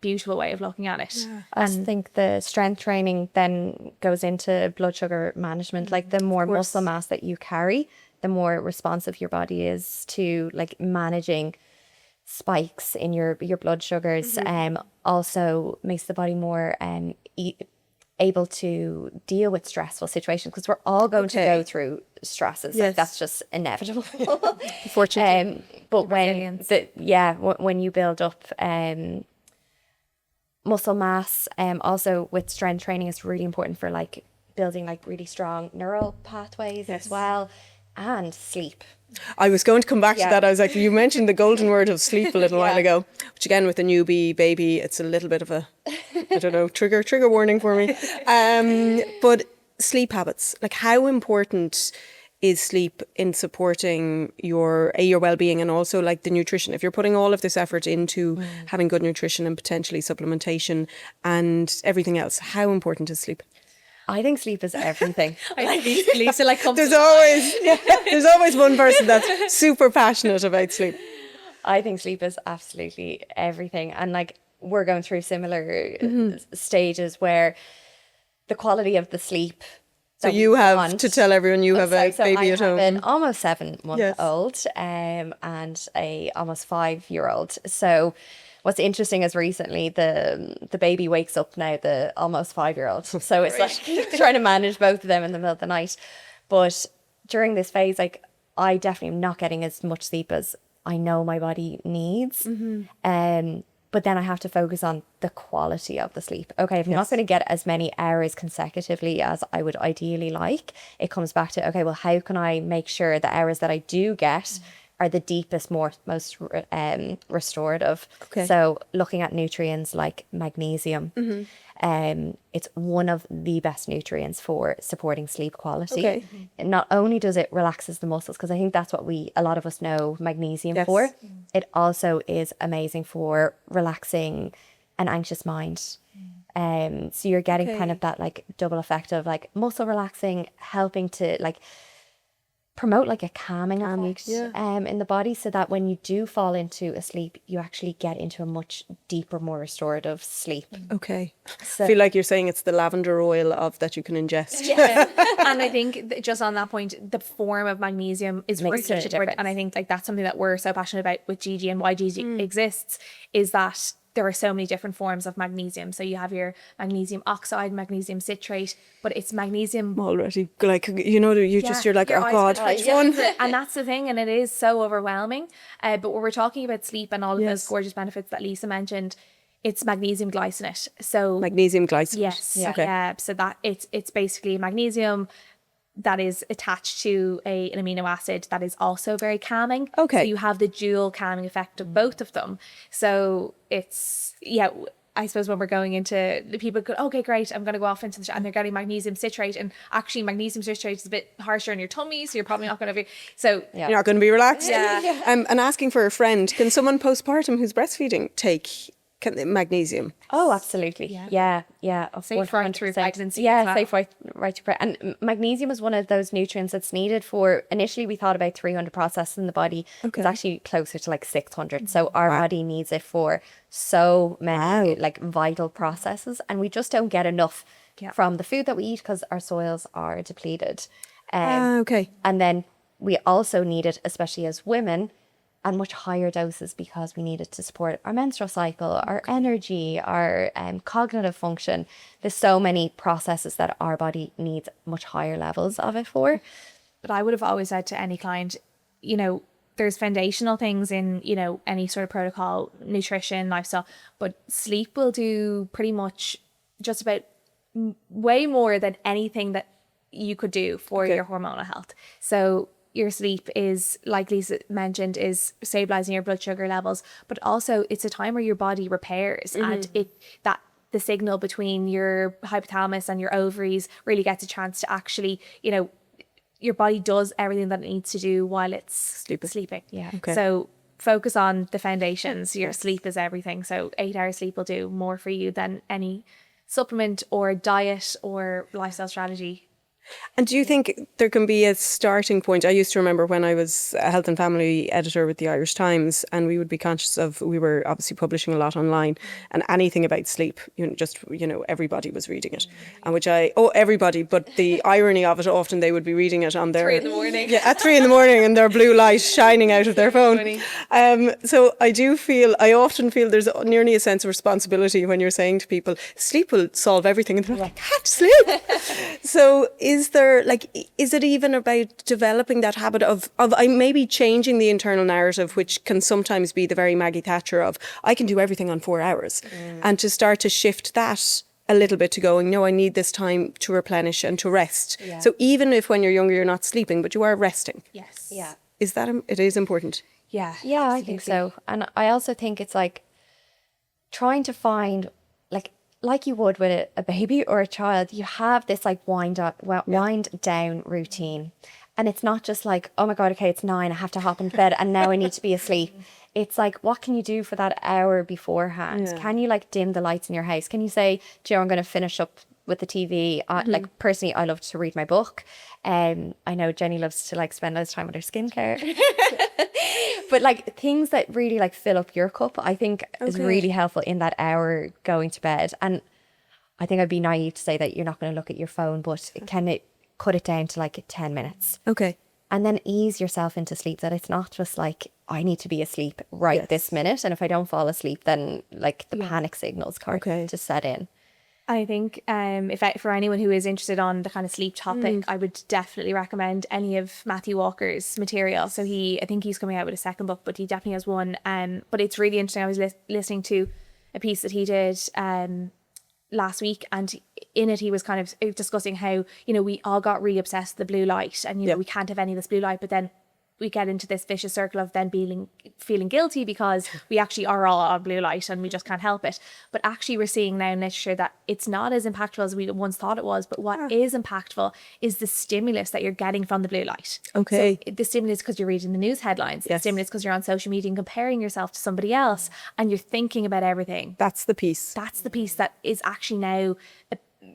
beautiful way of looking at it.
I think the strength training then goes into blood sugar management. Like the more muscle mass that you carry, the more responsive your body is to like managing spikes in your blood sugars. Also makes the body more able to deal with stressful situations, because we're all going to go through stresses. Like, that's just inevitable.
Unfortunately.
But when you build up muscle mass, also with strength training, is really important for like building like really strong neural pathways as well, and sleep.
I was going to come back to that. I was like, you mentioned the golden word of sleep a little while ago, which again, with a newbie baby, it's a little bit of a, I don't know, trigger warning for me. But sleep habits, like how important is sleep in supporting your well-being, and also like the nutrition? If you're putting all of this effort into having good nutrition and potentially supplementation and everything else, how important is sleep?
I think sleep is everything.
Lisa like comes
there's always one person that's super passionate about sleep.
I think sleep is absolutely everything. And like we're going through similar stages where the quality of the sleep.
So you have to tell everyone you have a baby at home.
I have an almost 7-month-old and a almost 5-year-old. So what's interesting is recently the baby wakes up now, the almost 5-year-old. So it's like trying to manage both of them in the middle of the night. But during this phase, like I definitely am not getting as much sleep as I know my body needs. But then I have to focus on the quality of the sleep. Okay, if I'm not going to get as many hours consecutively as I would ideally like, it comes back to, okay, well, how can I make sure the hours that I do get are the deepest, most restorative?
Okay.
So looking at nutrients like magnesium, it's one of the best nutrients for supporting sleep quality.
Okay.
And not only does it relaxes the muscles, because I think that's what a lot of us know magnesium for, it also is amazing for relaxing an anxious mind. So you're getting kind of that like double effect of like muscle relaxing, helping to like promote like a calming effect in the body, so that when you do fall into a sleep, you actually get into a much deeper, more restorative sleep.
Okay. So I feel like you're saying it's the lavender oil that you can ingest.
And I think just on that point, the form of magnesium is really such a difference. And I think like that's something that we're so passionate about with Gigi, and why Gigi exists, is that there are so many different forms of magnesium. So you have your magnesium oxide, magnesium citrate, but it's magnesium
already, like, you know, you're like, oh God, which one?
And that's the thing, and it is so overwhelming. But when we're talking about sleep and all of those gorgeous benefits that Lisa mentioned, it's magnesium glycinate. So
magnesium glycinate.
Yes. Okay. So that it's basically magnesium that is attached to an amino acid that is also very calming.
Okay.
So you have the dual calming effect of both of them. So it's, I suppose when we're going into, the people go, okay, great, I'm going to go off into and they're getting magnesium citrate, and actually magnesium citrate is a bit harsher on your tummy, so you're probably not going to be,
you're not going to be relaxed.
Yeah.
And asking for a friend, can someone postpartum who's breastfeeding take magnesium?
Oh, absolutely. Yeah.
Safe right through pregnancy.
Yeah, safe right through. And magnesium is one of those nutrients that's needed for, initially we thought about 300 processes in the body. Okay. It's actually closer to like 600. So our body needs it for so many like vital processes, and we just don't get enough from the food that we eat because our soils are depleted.
Okay.
And then we also need it, especially as women, and much higher doses, because we need it to support our menstrual cycle, our energy, our cognitive function. There's so many processes that our body needs much higher levels of it for.
But I would have always said to any client, you know, there's foundational things in, you know, any sort of protocol, nutrition, lifestyle, but sleep will do pretty much just about way more than anything that you could do for your hormonal health. So your sleep is, like Lisa mentioned, is stabilizing your blood sugar levels, but also it's a time where your body repairs, and the signal between your hypothalamus and your ovaries really gets a chance to actually, you know, your body does everything that it needs to do while it's sleeping. Yeah. Okay. So focus on the foundations. Your sleep is everything. So 8 hours sleep will do more for you than any supplement or diet or lifestyle strategy.
And do you think there can be a starting point? I used to remember when I was a health and family editor with the Irish Times, and we would be conscious of, we were obviously publishing a lot online, and anything about sleep, everybody was reading it. And everybody, but the irony of it, often they would be reading it on their...
3 in the morning.
Yeah, at 3 in the morning, and their blue light shining out of their phone. So I often feel there's nearly a sense of responsibility when you're saying to people, sleep will solve everything, and they're like, I can't sleep. So is it even about developing that habit of maybe changing the internal narrative, which can sometimes be the very Maggie Thatcher of, I can do everything on 4 hours, and to start to shift that a little bit to going, no, I need this time to replenish and to rest. Yeah. So even if when you're younger you're not sleeping, but you are resting.
Yes.
Yeah.
It is important?
Yeah.
Yeah, absolutely. I think so. And I also think it's like trying to find, like you would with a baby or a child, you have this like wind down routine. And it's not just like, oh my God, okay, it's 9, I have to hop into bed and now I need to be asleep. It's like, what can you do for that hour beforehand? Yeah. Can you like dim the lights in your house? Can you say, Joe, I'm going to finish up with the TV? Like personally, I love to read my book. I know Jennie loves to like spend loads of time with her skincare. But like things that really like fill up your cup, I think is really helpful in that hour going to bed. And I think I'd be naive to say that you're not going to look at your phone, but cut it down to like 10 minutes. Okay. And then ease yourself into sleep, that it's not just like, I need to be asleep this minute. And if I don't fall asleep, then like the panic signals start to set in.
I think for anyone who is interested on the kind of sleep topic, I would definitely recommend any of Matthew Walker's material. So I think he's coming out with a second book, but he definitely has one. But it's really interesting. I was listening to a piece that he did last week, and in it he was kind of discussing how, we all got really obsessed with the blue light, and we can't have any of this blue light, but then we get into this vicious circle of then feeling guilty because we actually are all on blue light and we just can't help it. But actually we're seeing now in literature that it's not as impactful as we once thought it was, but what is impactful is the stimulus that you're getting from the blue light. Okay. So the stimulus because you're reading the news headlines, the stimulus because you're on social media and comparing yourself to somebody else and you're thinking about everything. That's the piece that is actually now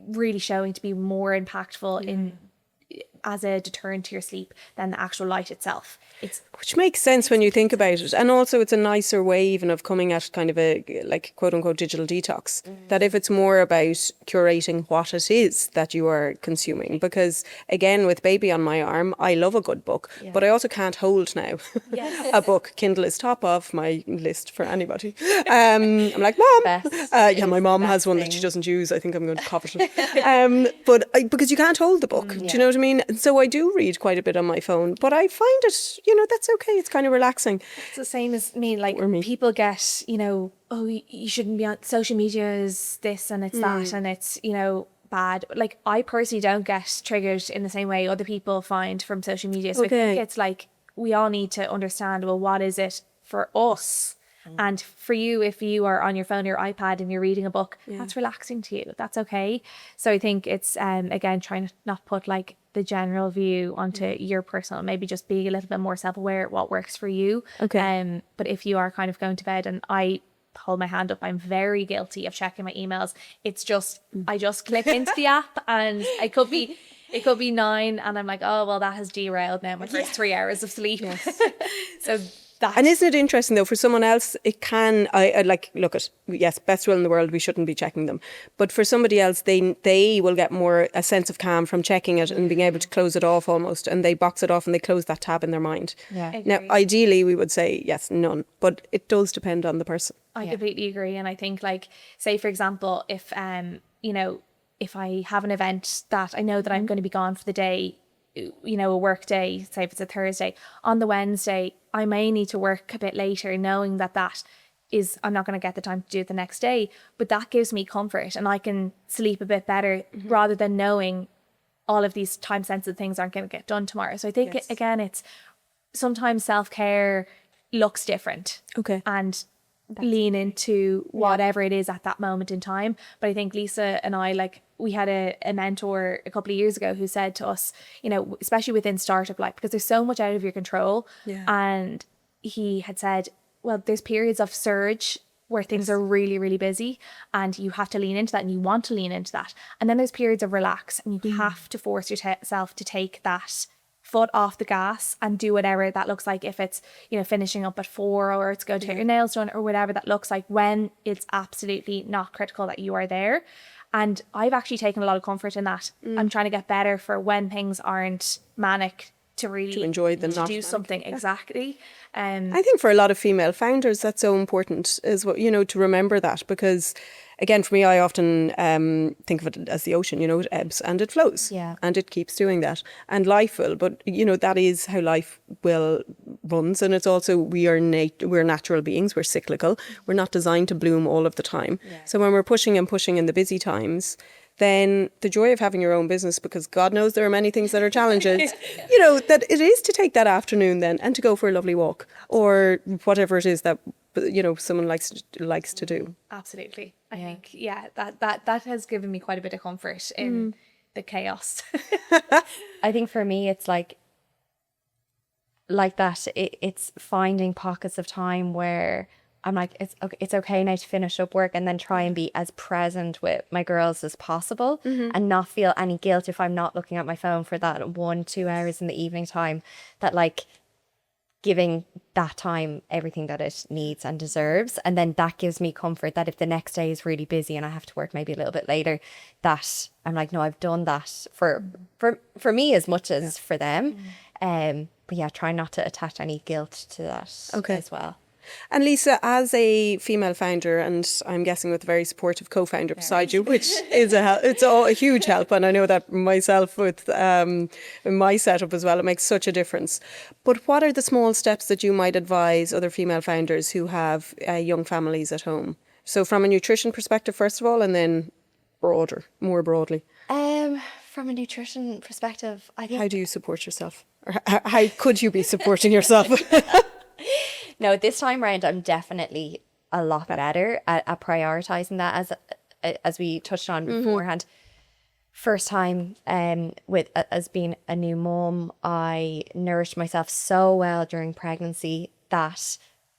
really showing to be more impactful in as a deterrent to your sleep than the actual light itself. Which makes sense when you think about it. And also it's a nicer way even of coming at kind of a like quote unquote digital detox. That if it's more about curating what it is that you are consuming. Because again, with baby on my arm, I love a good book, but I also can't hold now a book. Kindle is top of my list for anybody. I'm like, Mom. My mom has one that she doesn't use. I think I'm going to covet it. Because you can't hold the book. Do you know what I mean? So I do read quite a bit on my phone, but I find it, that's okay. It's kind of relaxing. It's the same as me. Like people get, oh, you shouldn't be on social media, is this and it's that and it's, bad. Like I personally don't get triggered in the same way other people find from social media. So I think it's like we all need to understand, well, what is it for us? And for you, if you are on your phone or your iPad and you're reading a book, that's relaxing to you. That's okay. So I think it's, again, trying to not put like the general view onto your personal, maybe just being a little bit more self-aware of what works for you. Okay. But if you are kind of going to bed, and I hold my hand up, I'm very guilty of checking my emails. It's just, I just click into the app and it could be 9 and I'm like, oh, well, that has derailed now my first 3 hours of sleep. Yes. So and isn't it interesting though, for someone else it can, I like, look at, yes, best will in the world, we shouldn't be checking them, but for somebody else they will get more a sense of calm from checking it and being able to close it off almost, and they box it off and they close that tab in their mind. Now ideally we would say yes, none, but it does depend on the person. I completely agree. And I think, like, say for example, if if I have an event that I know that I'm going to be gone for the day, a work day, say if it's a Thursday, on the Wednesday I may need to work a bit later, knowing that is, I'm not going to get the time to do it the next day, but that gives me comfort and I can sleep a bit better rather than knowing all of these time sensitive things aren't going to get done tomorrow. So I think again, it's sometimes self-care looks different. And lean into whatever it is at that moment in time. But I think Lisa and I, like, we had a mentor a couple of years ago who said to us, especially within startup life, because there's so much out of your control. And he had said, well, there's periods of surge where things are really, really busy and you have to lean into that and you want to lean into that. And then there's periods of relax and you have to force yourself to take that foot off the gas and do whatever that looks like. If it's, you know, finishing up at 4 or it's going to get your nails done or whatever that looks like, when it's absolutely not critical that you are there. And I've actually taken a lot of comfort in that. I'm trying to get better for when things aren't manic to really
enjoy the
to do something. Exactly.
I think for a lot of female founders that's so important, is what, you know, to remember that, because again, for me, I often think of it as the ocean, you know, it ebbs and it flows.
Yeah.
And it keeps doing that. And life will, but you know, that is how life will runs. And it's also, we're natural beings, we're cyclical. We're not designed to bloom all of the time. Yeah. So when we're pushing and pushing in the busy times, then the joy of having your own business, because God knows there are many things that are challenges, you know, that it is to take that afternoon then and to go for a lovely walk or whatever it is that, you know, someone likes to do.
Absolutely. I think, that has given me quite a bit of comfort in the chaos.
I think for me, it's like that. It's finding pockets of time where I'm like, it's okay now to finish up work and then try and be as present with my girls as possible and not feel any guilt if I'm not looking at my phone for that 1-2 hours in the evening time, that like giving that time everything that it needs and deserves. And then that gives me comfort that if the next day is really busy and I have to work maybe a little bit later, that I'm like, no, I've done that for me as much as for them. But yeah, try not to attach any guilt to that as well.
And Lisa, as a female founder, and I'm guessing with a very supportive co-founder beside you, which is a huge help, and I know that myself with my setup as well, it makes such a difference. But what are the small steps that you might advise other female founders who have young families at home? So from a nutrition perspective, first of all, and then more broadly.
From a nutrition perspective, I think...
How do you support yourself? Or how could you be supporting yourself?
No, this time around, I'm definitely a lot better at prioritising that, as we touched on beforehand. First time as being a new mum, I nourished myself so well during pregnancy that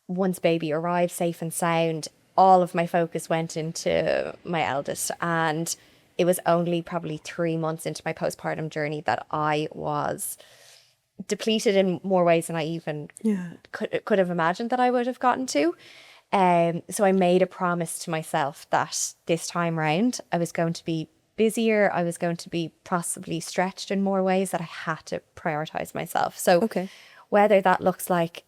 once baby arrived safe and sound, all of my focus went into my eldest. And it was only probably 3 months into my postpartum journey that I was depleted in more ways than I even could have imagined that I would have gotten to. So I made a promise to myself that this time round I was going to be busier, I was going to be possibly stretched in more ways, that I had to prioritise myself. So whether that looks like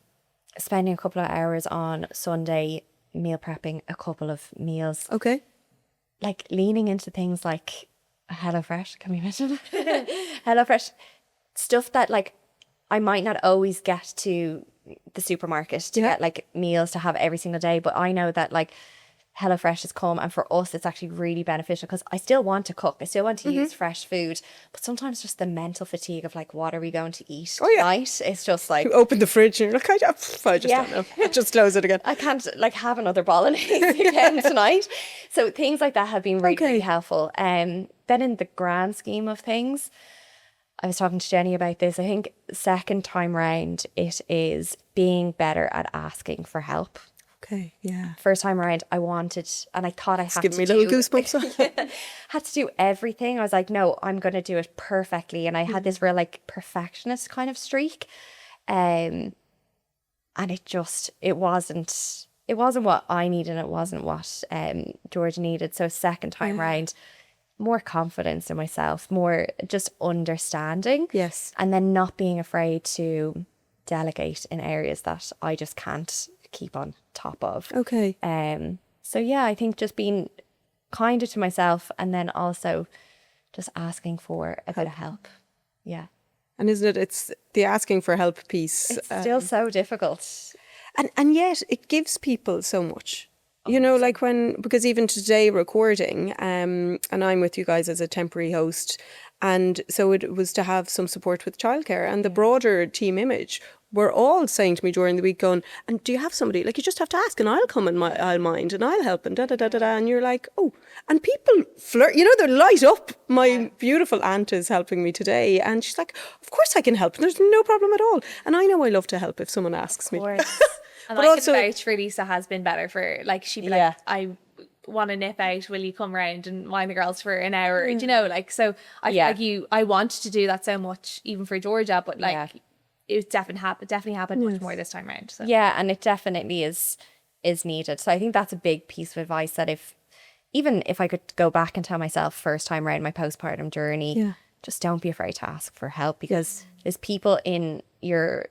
spending a couple of hours on Sunday meal prepping a couple of meals. Like leaning into things like HelloFresh, can we mention HelloFresh? Stuff that like I might not always get to the supermarket to get like meals to have every single day, but I know that like HelloFresh has come, and for us it's actually really beneficial because I still want to cook, I still want to use fresh food, but sometimes just the mental fatigue of like, what are we going to eat tonight? It's just like,
you open the fridge and you're like, I just don't know, just close it again.
I can't like have another bolognese again tonight. So things like that have been really, really helpful. Then in the grand scheme of things, I was talking to Jennie about this. I think second time round, it is being better at asking for help. First time around, I wanted, and I thought I had to do... It's giving me little goosebumps. Had to do everything. I was like, no, I'm going to do it perfectly. And I had this real like perfectionist kind of streak. And it wasn't what I needed. It wasn't what George needed. So second time round, more confidence in myself, more just understanding. And then not being afraid to delegate in areas that I just can't keep on top of. So yeah, I think just being kinder to myself, and then also just asking for a bit of help.
And isn't it, it's the asking for help piece.
It's still so difficult.
And yet it gives people so much. You know, like because even today recording, and I'm with you guys as a temporary host, and so it was to have some support with childcare and the broader team image. We're all saying to me during the week going, and do you have somebody? Like, you just have to ask and I'll come and I'll mind and I'll help and da-da-da-da-da. And you're like, oh, and people flirt, you know, they light up. My beautiful aunt is helping me today and she's like, of course I can help. And there's no problem at all. And I know I love to help if someone asks me.
And
But
I
also,
can vouch for Lisa has been better for, like, she'd be like, I want to nip out, will you come round and mind the girls for an hour? Do you know, like, so I feel like I wanted to do that so much, even for Georgia, but like it definitely happened much more this time around. So.
Yeah, and it definitely is needed. So I think that's a big piece of advice, that even if I could go back and tell myself first time around my postpartum journey, just don't be afraid to ask for help, because there's people in your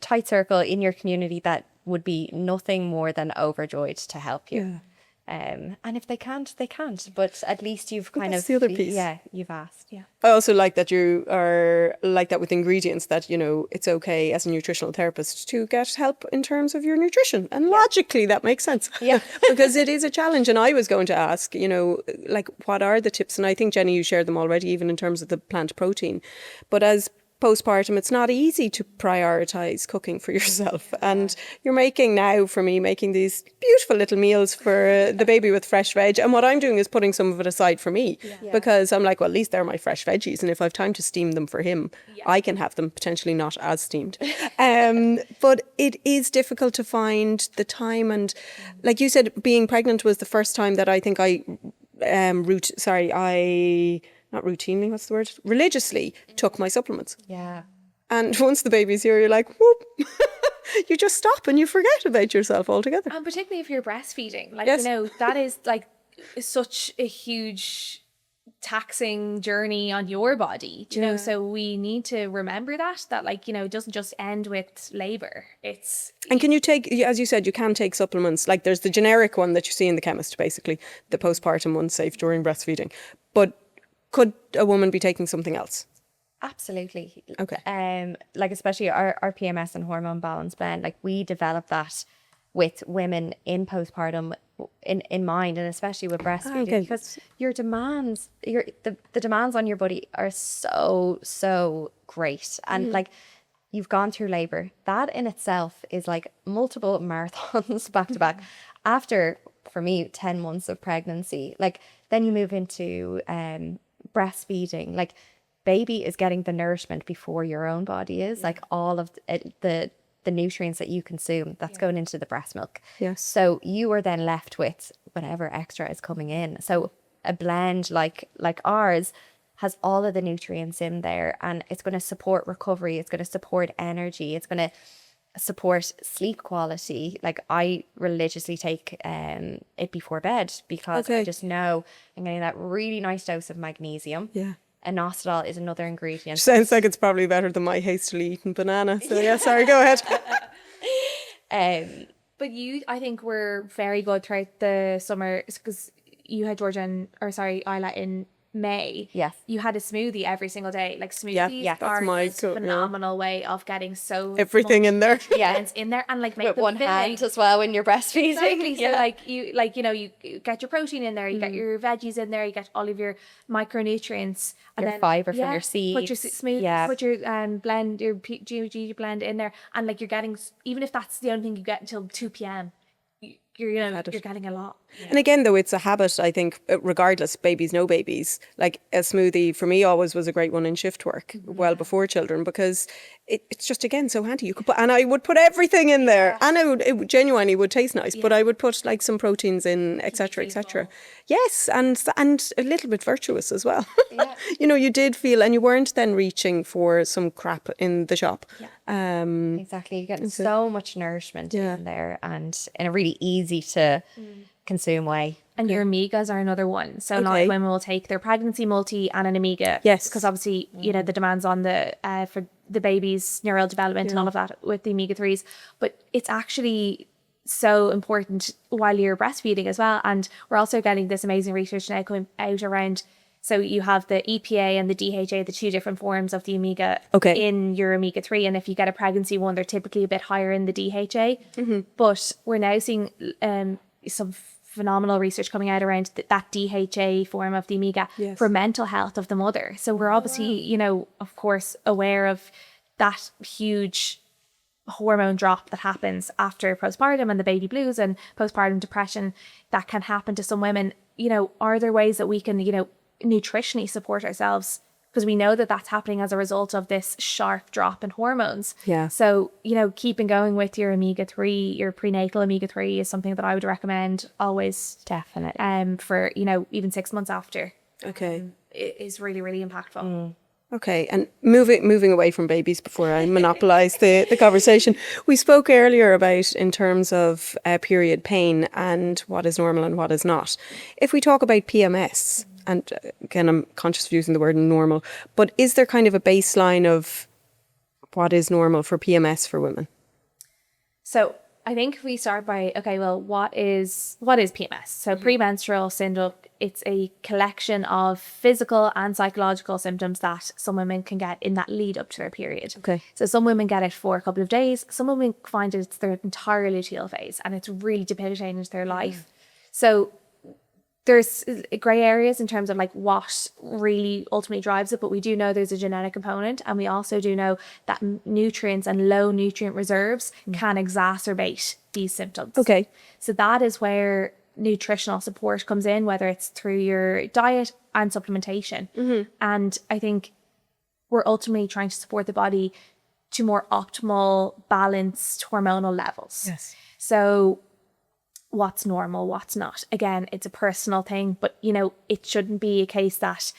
tight circle, in your community, that would be nothing more than overjoyed to help you. And if they can't, they can't. But at least you've
that's the other piece.
Yeah, you've asked. Yeah.
I also like that you are like that with ingredients, that, you know, it's okay as a nutritional therapist to get help in terms of your nutrition. And logically, that makes sense.
Yeah.
Because it is a challenge. And I was going to ask, you know, like, what are the tips? And I think, Jennie, you shared them already, even in terms of the plant protein. But as postpartum, it's not easy to prioritize cooking for yourself. And you're making these beautiful little meals for the baby with fresh veg. And what I'm doing is putting some of it aside for me, because I'm like, well, at least they're my fresh veggies. And if I have time to steam them for him, I can have them potentially not as steamed. But it is difficult to find the time. And like you said, being pregnant was the first time that I think religiously took my supplements.
Yeah.
And once the baby's here, you're like, whoop, you just stop and you forget about yourself altogether.
And particularly if you're breastfeeding, like,
Yes.
you know, that is like such a huge taxing journey on your body, do you know? So we need to remember that like, you know, it doesn't just end with labor.
And can you take, as you said, you can take supplements. Like, there's the generic one that you see in the chemist, basically, the postpartum one, safe during breastfeeding. But could a woman be taking something else?
Absolutely.
Okay.
Like, especially our PMS and hormone balance blend, like, we developed that with women in postpartum in mind, and especially with breastfeeding, because your demands, the demands on your body are so great. And like, you've gone through labor. That in itself is like multiple marathons back to back. After, for me, 10 months of pregnancy, like, then you move into breastfeeding. Like, baby is getting the nourishment before your own body is, like, all of the nutrients that you consume, that's going into the breast milk.
Yes.
So you are then left with whatever extra is coming in. So a blend like ours has all of the nutrients in there, and it's going to support recovery, it's going to support energy, it's going to support sleep quality. Like, I religiously take it before bed, because I just know I'm getting that really nice dose of magnesium.
Yeah.
Inositol is another ingredient.
Sounds like it's probably better than my hastily eaten banana. So yeah, sorry, go ahead.
But you, I think, were very good throughout the summer, because you had Isla in May.
Yes.
You had a smoothie every single day. Like, smoothies are a phenomenal way of getting
everything in there.
Yeah, in there, and like make
with
them
one hand as well when you're breastfeeding.
Exactly. So you know, you get your protein in there, you get your veggies in there, you get all of your micronutrients, and
your
then
fiber from your seeds.
Put your put your blend, your Gigi blend in there, and like, you're getting, even if that's the only thing you get until 2 p.m. You're getting a lot. Yeah.
And again, though, it's a habit, I think, regardless, babies, no babies. Like, a smoothie for me always was a great one in shift work, well before children, because it's just, again, so handy. You could put, and I would put everything in there, and it genuinely would taste nice, but I would put like some proteins in, etc., etc. Yes, and a little bit virtuous as well.
Yeah.
You know, you did feel, and you weren't then reaching for some crap in the shop.
Yeah. Exactly. You're getting so much nourishment in there, and in a really easy to consume way.
And your omegas are another one. So a lot of women will take their pregnancy multi and an omega.
Yes.
Because obviously, you know, the demands on the for the baby's neural development and all of that with the omega-3s. But it's actually so important while you're breastfeeding as well. And we're also getting this amazing research now coming out around, so you have the EPA and the DHA, the two different forms of the omega in your omega-3. And if you get a pregnancy one, they're typically a bit higher in the DHA. But we're now seeing some phenomenal research coming out around that DHA form of the omega for mental health of the mother. So we're obviously, you know, of course, aware of that huge hormone drop that happens after postpartum and the baby blues and postpartum depression that can happen to some women. You know, are there ways that we can, you know, nutritionally support ourselves because we know that that's happening as a result of this sharp drop in hormones.
Yeah.
So, keeping going with your omega-3, your prenatal omega-3 is something that I would recommend always.
Definitely.
For, even 6 months after.
Okay.
It is really, really impactful.
Okay, and moving away from babies before I monopolise the conversation, we spoke earlier about in terms of period pain and what is normal and what is not. If we talk about PMS, and again, I'm conscious of using the word normal, but is there kind of a baseline of what is normal for PMS for women?
So I think if we start by, okay, well, what is PMS? So premenstrual syndrome, it's a collection of physical and psychological symptoms that some women can get in that lead up to their period.
Okay.
So some women get it for a couple of days. Some women find it's their entire luteal phase and it's really debilitating to their life. So there's grey areas in terms of like what really ultimately drives it, but we do know there's a genetic component, and we also do know that nutrients and low nutrient reserves can exacerbate these symptoms.
Okay.
So that is where nutritional support comes in, whether it's through your diet and supplementation. And I think we're ultimately trying to support the body to more optimal, balanced hormonal levels.
Yes.
So what's normal, what's not. Again, it's a personal thing, but it shouldn't be a case that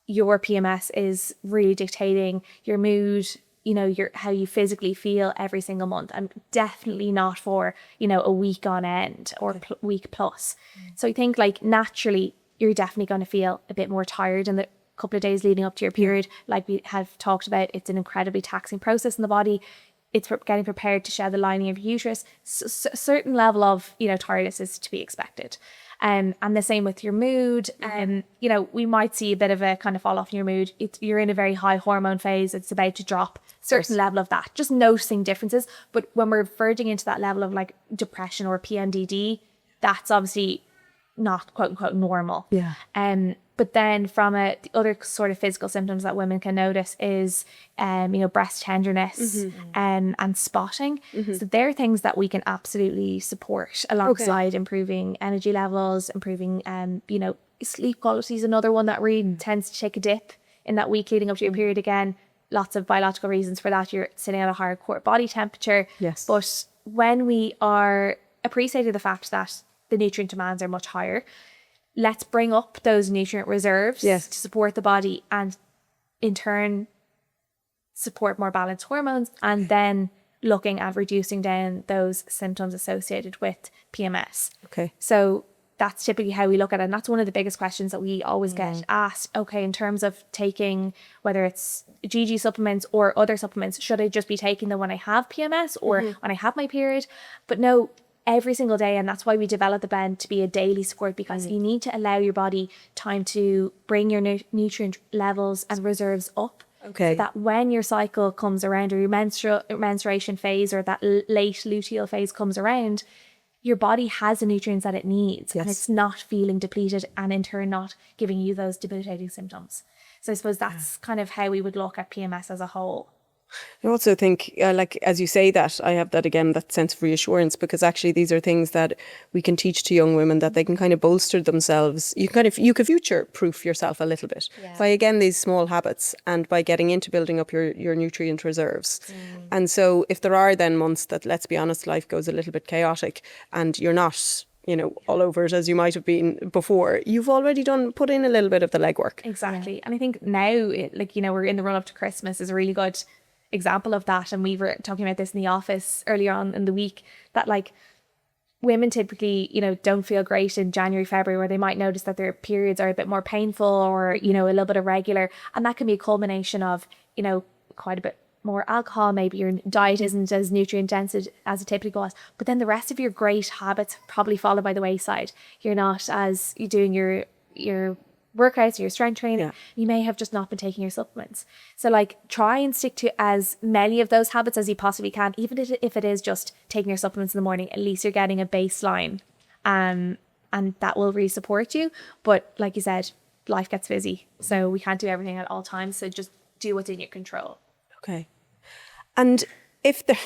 your PMS is really dictating your mood, your how you physically feel every single month, and definitely not for a week on end or week plus. So I think like naturally you're definitely going to feel a bit more tired in the couple of days leading up to your period. Like we have talked about, it's an incredibly taxing process in the body. It's getting prepared to shed the lining of your uterus. Certain level of, tiredness is to be expected. And the same with your mood. We might see a bit of a kind of fall off in your mood. You're in a very high hormone phase. It's about to drop. Certain level of that. Just noticing differences. But when we're verging into that level of like depression or PMDD, that's obviously not quote unquote normal.
Yeah.
But then from the other sort of physical symptoms that women can notice is, breast tenderness and spotting. So they're things that we can absolutely support alongside improving energy levels, improving, sleep quality is another one that really tends to take a dip in that week leading up to your period. Again, lots of biological reasons for that. You're sitting at a higher core body temperature.
Yes.
But when we are appreciating the fact that the nutrient demands are much higher, let's bring up those nutrient reserves to support the body and in turn support more balanced hormones, and then looking at reducing down those symptoms associated with PMS.
Okay.
So that's typically how we look at it. And that's one of the biggest questions that we always get asked. Okay, in terms of taking, whether it's Gigi supplements or other supplements, should I just be taking them when I have PMS or when I have my period? But no, every single day. And that's why we developed the blend to be a daily support, because you need to allow your body time to bring your nutrient levels and reserves up.
Okay.
So that when your cycle comes around, or your menstruation phase, or that late luteal phase comes around, your body has the nutrients that it needs, and it's not feeling depleted, and in turn not giving you those debilitating symptoms. So I suppose that's kind of how we would look at PMS as a whole.
I also think, like, as you say that, I have that again, that sense of reassurance, because actually these are things that we can teach to young women, that they can kind of bolster themselves. You can future proof yourself a little bit by, again, these small habits and by getting into building up your nutrient reserves. And so if there are then months that, let's be honest, life goes a little bit chaotic and you're not, all over it as you might have been before, you've already put in a little bit of the legwork.
Exactly. And I think now, we're in the run up to Christmas is a really good example of that. And we were talking about this in the office earlier on in the week, that like women typically, don't feel great in January, February, where they might notice that their periods are a bit more painful or, a little bit irregular. And that can be a culmination of, quite a bit more alcohol. Maybe your diet isn't as nutrient dense as it typically was. But then the rest of your great habits probably fall by the wayside. You're not as you're doing your workouts, your strength training, you may have just not been taking your supplements. So try and stick to as many of those habits as you possibly can, even if it is just taking your supplements in the morning. At least you're getting a baseline, and that will really support you. But like you said, life gets busy, so we can't do everything at all times. So just do what's in your control.
Okay. And if there,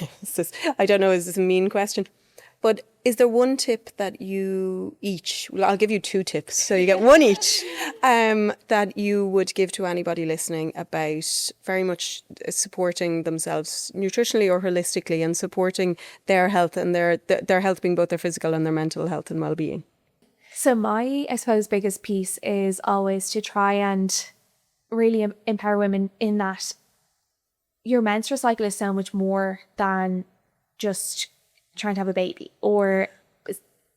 I don't know, is this a mean question? But is there one tip that you each, well, I'll give you 2 tips, so you get one each, that you would give to anybody listening about very much supporting themselves nutritionally or holistically and supporting their health and their health being both their physical and their mental health and well-being?
So my, I suppose, biggest piece is always to try and really empower women in that your menstrual cycle is so much more than just trying to have a baby, or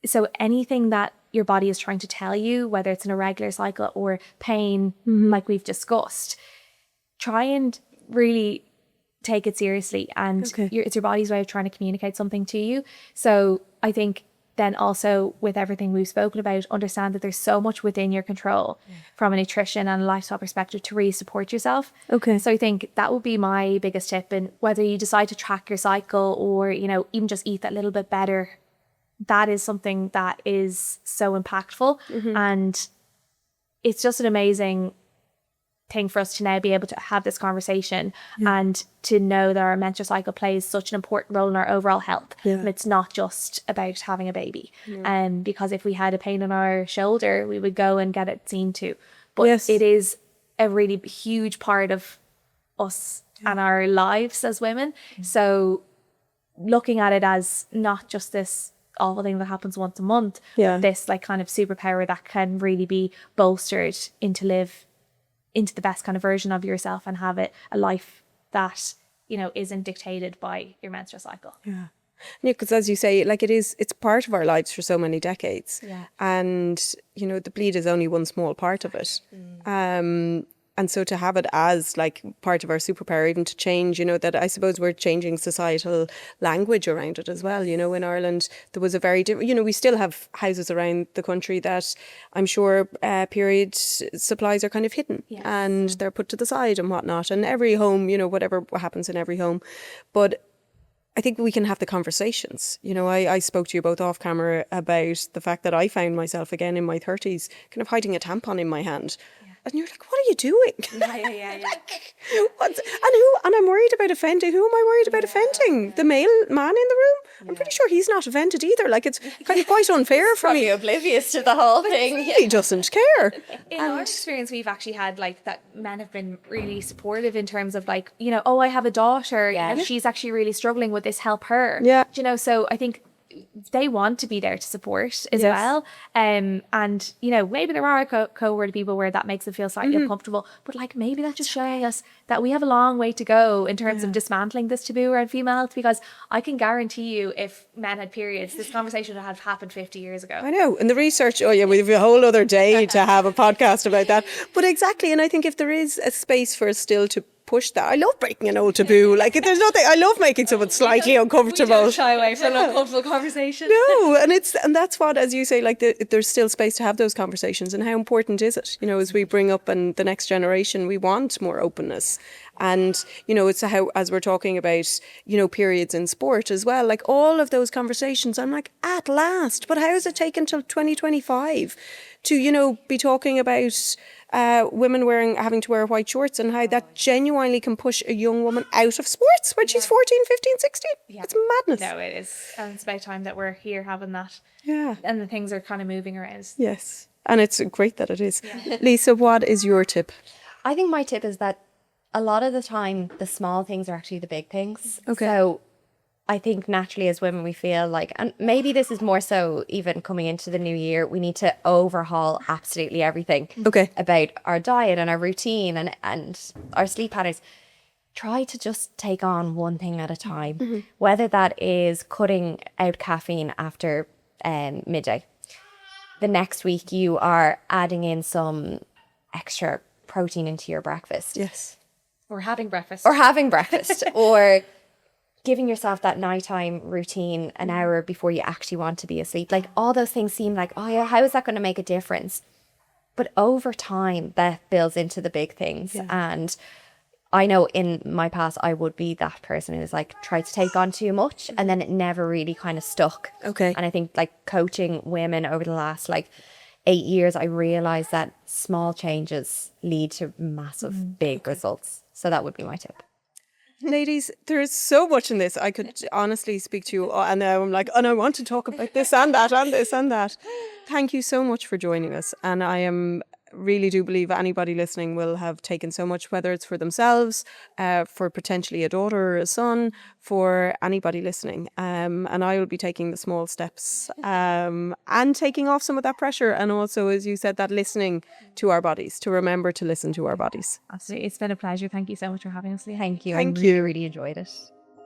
so anything that your body is trying to tell you, whether it's an irregular cycle or pain, like we've discussed, try and really take it seriously. And it's your body's way of trying to communicate something to you. So I think then also with everything we've spoken about, understand that there's so much within your control from a nutrition and a lifestyle perspective to really support yourself. So I think that would be my biggest tip. And whether you decide to track your cycle or, you know, even just eat that little bit better, that is something that is so impactful. And it's just an amazing thing for us to now be able to have this conversation and to know that our menstrual cycle plays such an important role in our overall health. And it's not just about having a baby. Because if we had a pain in our shoulder, we would go and get it seen to. But it is a really huge part of us and our lives as women. So looking at it as not just this awful thing that happens once a month, but this like kind of superpower that can really be bolstered into the best kind of version of yourself and have it a life that, you know, isn't dictated by your menstrual cycle. Yeah,
because as you say, like it's part of our lives for so many decades. And, you know, the bleed is only one small part of it. And so to have it as like part of our superpower, even to change, you know, that I suppose we're changing societal language around it as well. You know, in Ireland, there was a very different, you know, we still have houses around the country that I'm sure period supplies are kind of hidden and they're put to the side and whatnot. And every home, you know, whatever happens in every home. But I think we can have the conversations. You know, I spoke to you both off camera about the fact that I found myself again in my 30s kind of hiding a tampon in my hand. And you're like, what are you doing? Like, and I'm worried about offending. Who am I worried about offending? The male man in the room? I'm pretty sure he's not offended either. Like, it's kind of quite unfair for me.
Oblivious to the whole thing.
He doesn't care.
In our experience, we've actually had like that men have been really supportive in terms of like, you know, oh, I have a daughter. You know, she's actually really struggling with this. Help her. You know, so I think they want to be there to support as well. And, you know, maybe there are cohort people where that makes them feel slightly uncomfortable, but like maybe that's just showing us that we have a long way to go in terms of dismantling this taboo around female health, because I can guarantee you if men had periods, this conversation would have happened 50 years ago.
I know. And the research, we have a whole other day to have a podcast about that. But exactly. And I think if there is a space for us still to push that. I love breaking an old taboo. Like, there's nothing. I love making someone slightly uncomfortable.
We don't shy away from an uncomfortable conversation.
No, and that's what, as you say, like there's still space to have those conversations. And how important is it? You know, as we bring up and the next generation, we want more openness. And, you know, it's how, as we're talking about, you know, periods in sport as well, like all of those conversations, I'm like, at last. But how has it taken till 2025 to, you know, be talking about women having to wear white shorts and how that genuinely can push a young woman out of sports when she's 14, 15, 16. It's madness.
No, it is. And it's about time that we're here having that.
Yeah.
And the things are kind of moving around.
Yes. And it's great that it is. Lisa, what is your tip?
I think my tip is that a lot of the time, the small things are actually the big things.
Okay.
So I think naturally as women, we feel like, and maybe this is more so even coming into the new year, we need to overhaul absolutely everything about our diet and our routine and our sleep patterns. Try to just take on one thing at a time, whether that is cutting out caffeine after midday. The next week, you are adding in some extra protein into your breakfast.
Yes.
Or having breakfast.
Or giving yourself that nighttime routine an hour before you actually want to be asleep. Like, all those things seem like, oh yeah, how is that going to make a difference? But over time, that builds into the big things. Yeah. And I know in my past, I would be that person who's like, tried to take on too much and then it never really kind of stuck.
Okay.
And I think like coaching women over the last like 8 years, I realized that small changes lead to massive big results. So that would be my tip.
Ladies, there is so much in this. I could honestly speak to you, and now I'm like, and I want to talk about this and that and this and that. Thank you so much for joining us. And I really do believe anybody listening will have taken so much, whether it's for themselves, for potentially a daughter or a son, for anybody listening. And I will be taking the small steps and taking off some of that pressure. And also, as you said, that listening to our bodies, to remember to listen to our bodies.
Absolutely. It's been a pleasure. Thank you so much for having us.
Thank you.
Thank
I
you.
really enjoyed it.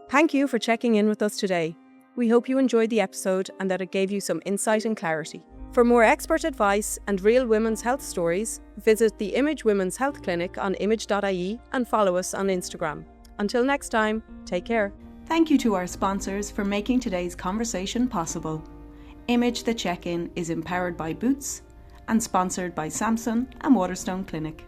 Thank you for checking in with us today. We hope you enjoyed the episode and that it gave you some insight and clarity. For more expert advice and real women's health stories, visit the Image Women's Health Clinic on image.ie and follow us on Instagram. Until next time, take care. Thank you to our sponsors for making today's conversation possible. Image the Check-In is empowered by Boots and sponsored by Samson and Waterstone Clinic.